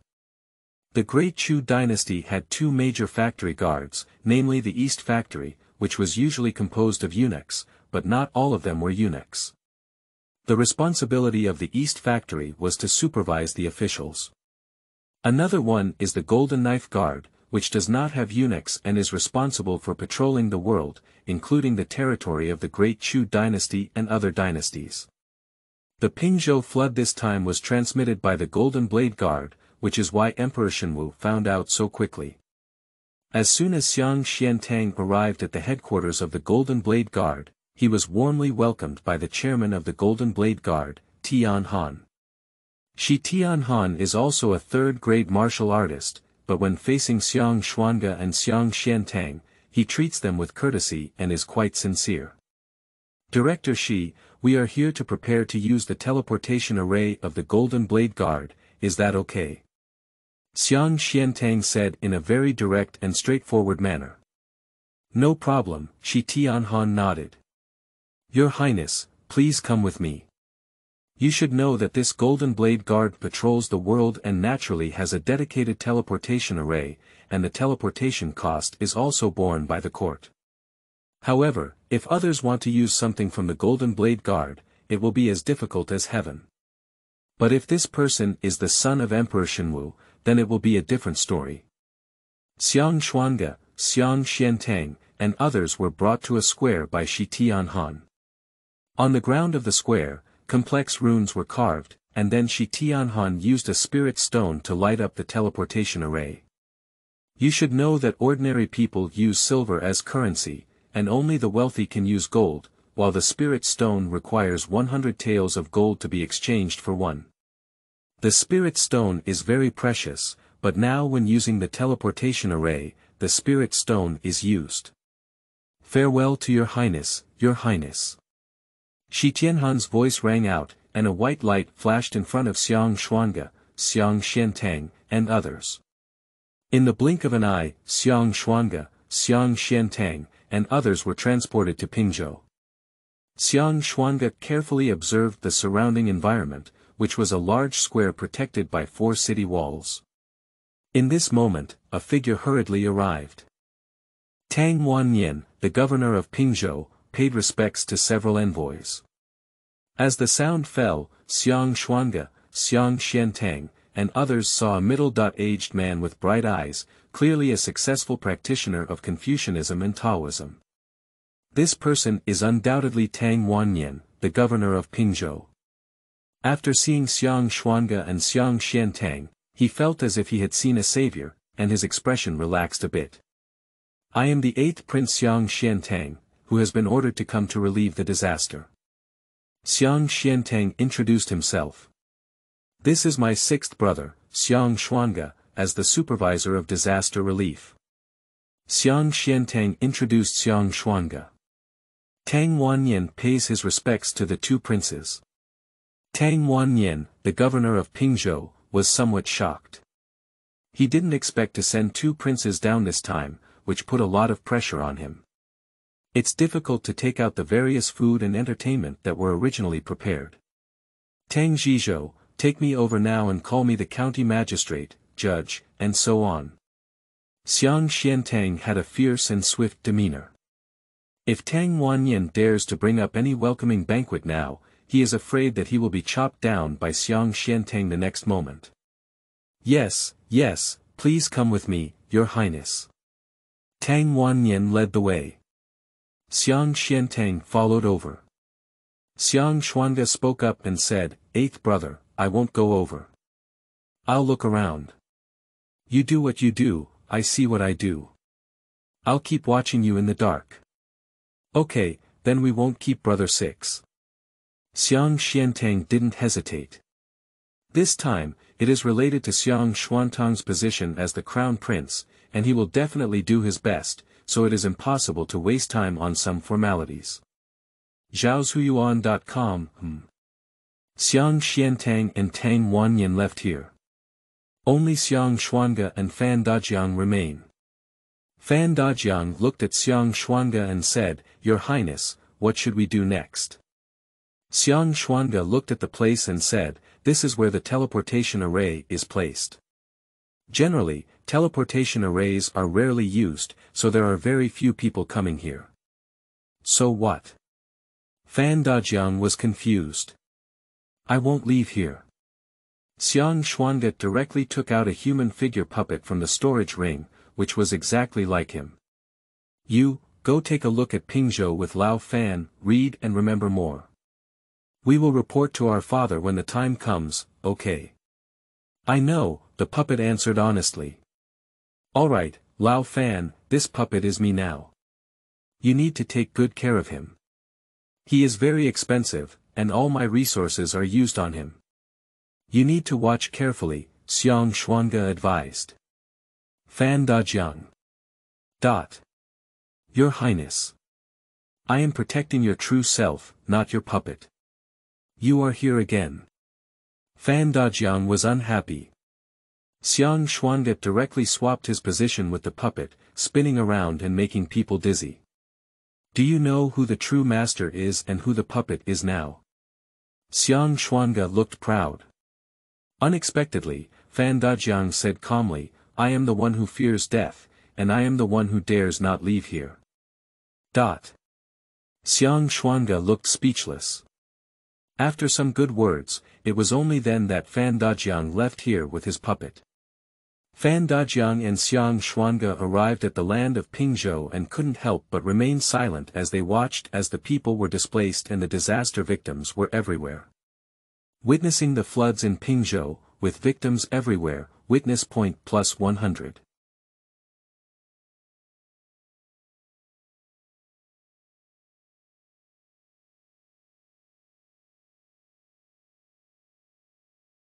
The Great Chu dynasty had two major factory guards, namely the East Factory, which was usually composed of eunuchs, but not all of them were eunuchs. The responsibility of the East Factory was to supervise the officials. Another one is the Golden Knife Guard, which does not have eunuchs and is responsible for patrolling the world, including the territory of the Great Chu dynasty and other dynasties. The Pingzhou flood this time was transmitted by the Golden Blade Guard, which is why Emperor Shenwu found out so quickly. As soon as Xiang Xuange arrived at the headquarters of the Golden Blade Guard, he was warmly welcomed by the chairman of the Golden Blade Guard, Tianhan. Shi Tianhan is also a third-grade martial artist, but when facing Xiang Xuange and Xiang Xuange, he treats them with courtesy and is quite sincere. Director Shi, we are here to prepare to use the teleportation array of the Golden Blade Guard, is that okay? Xiang Xuange said in a very direct and straightforward manner. No problem, Shi Tianhan nodded. Your Highness, please come with me. You should know that this Golden Blade Guard patrols the world and naturally has a dedicated teleportation array, and the teleportation cost is also borne by the court. However, if others want to use something from the Golden Blade Guard, it will be as difficult as heaven. But if this person is the son of Emperor Shenwu, then it will be a different story. Xiang Xuange, Xiang Xuange, and others were brought to a square by Shi Tianhan. On the ground of the square, complex runes were carved, and then Shi Tianhan used a spirit stone to light up the teleportation array. You should know that ordinary people use silver as currency, and only the wealthy can use gold, while the spirit stone requires 100 taels of gold to be exchanged for one. The spirit stone is very precious, but now when using the teleportation array, the spirit stone is used. Farewell to your Highness, Your Highness. Shi Tianhan's voice rang out, and a white light flashed in front of Xiang Xuange, Xiang Xuange, and others. In the blink of an eye, Xiang Xuange, Xiang Xuange, and others were transported to Pingzhou. Xiang Xuange carefully observed the surrounding environment, which was a large square protected by 4 city walls. In this moment, a figure hurriedly arrived. Tang Wanyan, the governor of Pingzhou, paid respects to several envoys. As the sound fell, Xiang Xuange, Xiang Xuange, and others saw a middle-aged man with bright eyes, clearly a successful practitioner of Confucianism and Taoism. This person is undoubtedly Tang Wanyan, the governor of Pingzhou. After seeing Xiang Xuange and Xiang Xuange, he felt as if he had seen a savior, and his expression relaxed a bit. I am the 8th Prince Xiang Xuange, who has been ordered to come to relieve the disaster. Xiang Xuange introduced himself. This is my 6th brother, Xiang Xuange, as the supervisor of disaster relief. Xiang Xuange introduced Xiang Xuange. Tang Wanyan pays his respects to the 2 princes. Tang Wanyan, the governor of Pingzhou, was somewhat shocked. He didn't expect to send 2 princes down this time, which put a lot of pressure on him. It's difficult to take out the various food and entertainment that were originally prepared. Tang Zhizhou, take me over now and call me the county magistrate, judge, and so on. Xiang Xuange had a fierce and swift demeanor. If Tang Wanyan dares to bring up any welcoming banquet now, he is afraid that he will be chopped down by Xiang Xuange the next moment. Yes, yes, please come with me, Your Highness. Tang Wanyan led the way. Xiang Xuange followed over. Xiang Xuange spoke up and said, 8th brother, I won't go over. I'll look around. You do what you do, I see what I do. I'll keep watching you in the dark. Okay, then we won't keep brother 6. Xiang Xuange didn't hesitate. This time, it is related to Xiang Xuange's position as the crown prince, and he will definitely do his best, so it is impossible to waste time on some formalities. Zhaoshuyuan.com. Xiang Xuange and Tang Wanyan left here. Only Xiang Xuange and Fan Dajiang remain. Fan Dajiang looked at Xiang Xuange and said, "Your Highness, what should we do next?" Xiang Xuange looked at the place and said, "This is where the teleportation array is placed. Generally, teleportation arrays are rarely used, so there are very few people coming here." "So what?" Fan Dajiang was confused. "I won't leave here." Xiang Xuange directly took out a human figure puppet from the storage ring, which was exactly like him. "You, go take a look at Pingzhou with Lao Fan, read and remember more. We will report to our father when the time comes, okay?" "I know," the puppet answered honestly. "All right, Lao Fan, this puppet is me now. You need to take good care of him. He is very expensive, and all my resources are used on him. You need to watch carefully," Xiang Xuange advised. Fan Dajiang. "Your Highness. I am protecting your true self, not your puppet. You are here again." Fan Dajiang was unhappy. Xiang Xuange directly swapped his position with the puppet, spinning around and making people dizzy. "Do you know who the true master is and who the puppet is now?" Xiang Xuange looked proud. Unexpectedly, Fan Dajiang said calmly, "I am the one who fears death, and I am the one who dares not leave here." Xiang Xuange looked speechless. After some good words, it was only then that Fan Dajiang left here with his puppet. Fan Dajiang and Xiang Xuange arrived at the land of Pingzhou and couldn't help but remain silent as they watched as the people were displaced and the disaster victims were everywhere. Witnessing the floods in Pingzhou, with victims everywhere, witness point +100.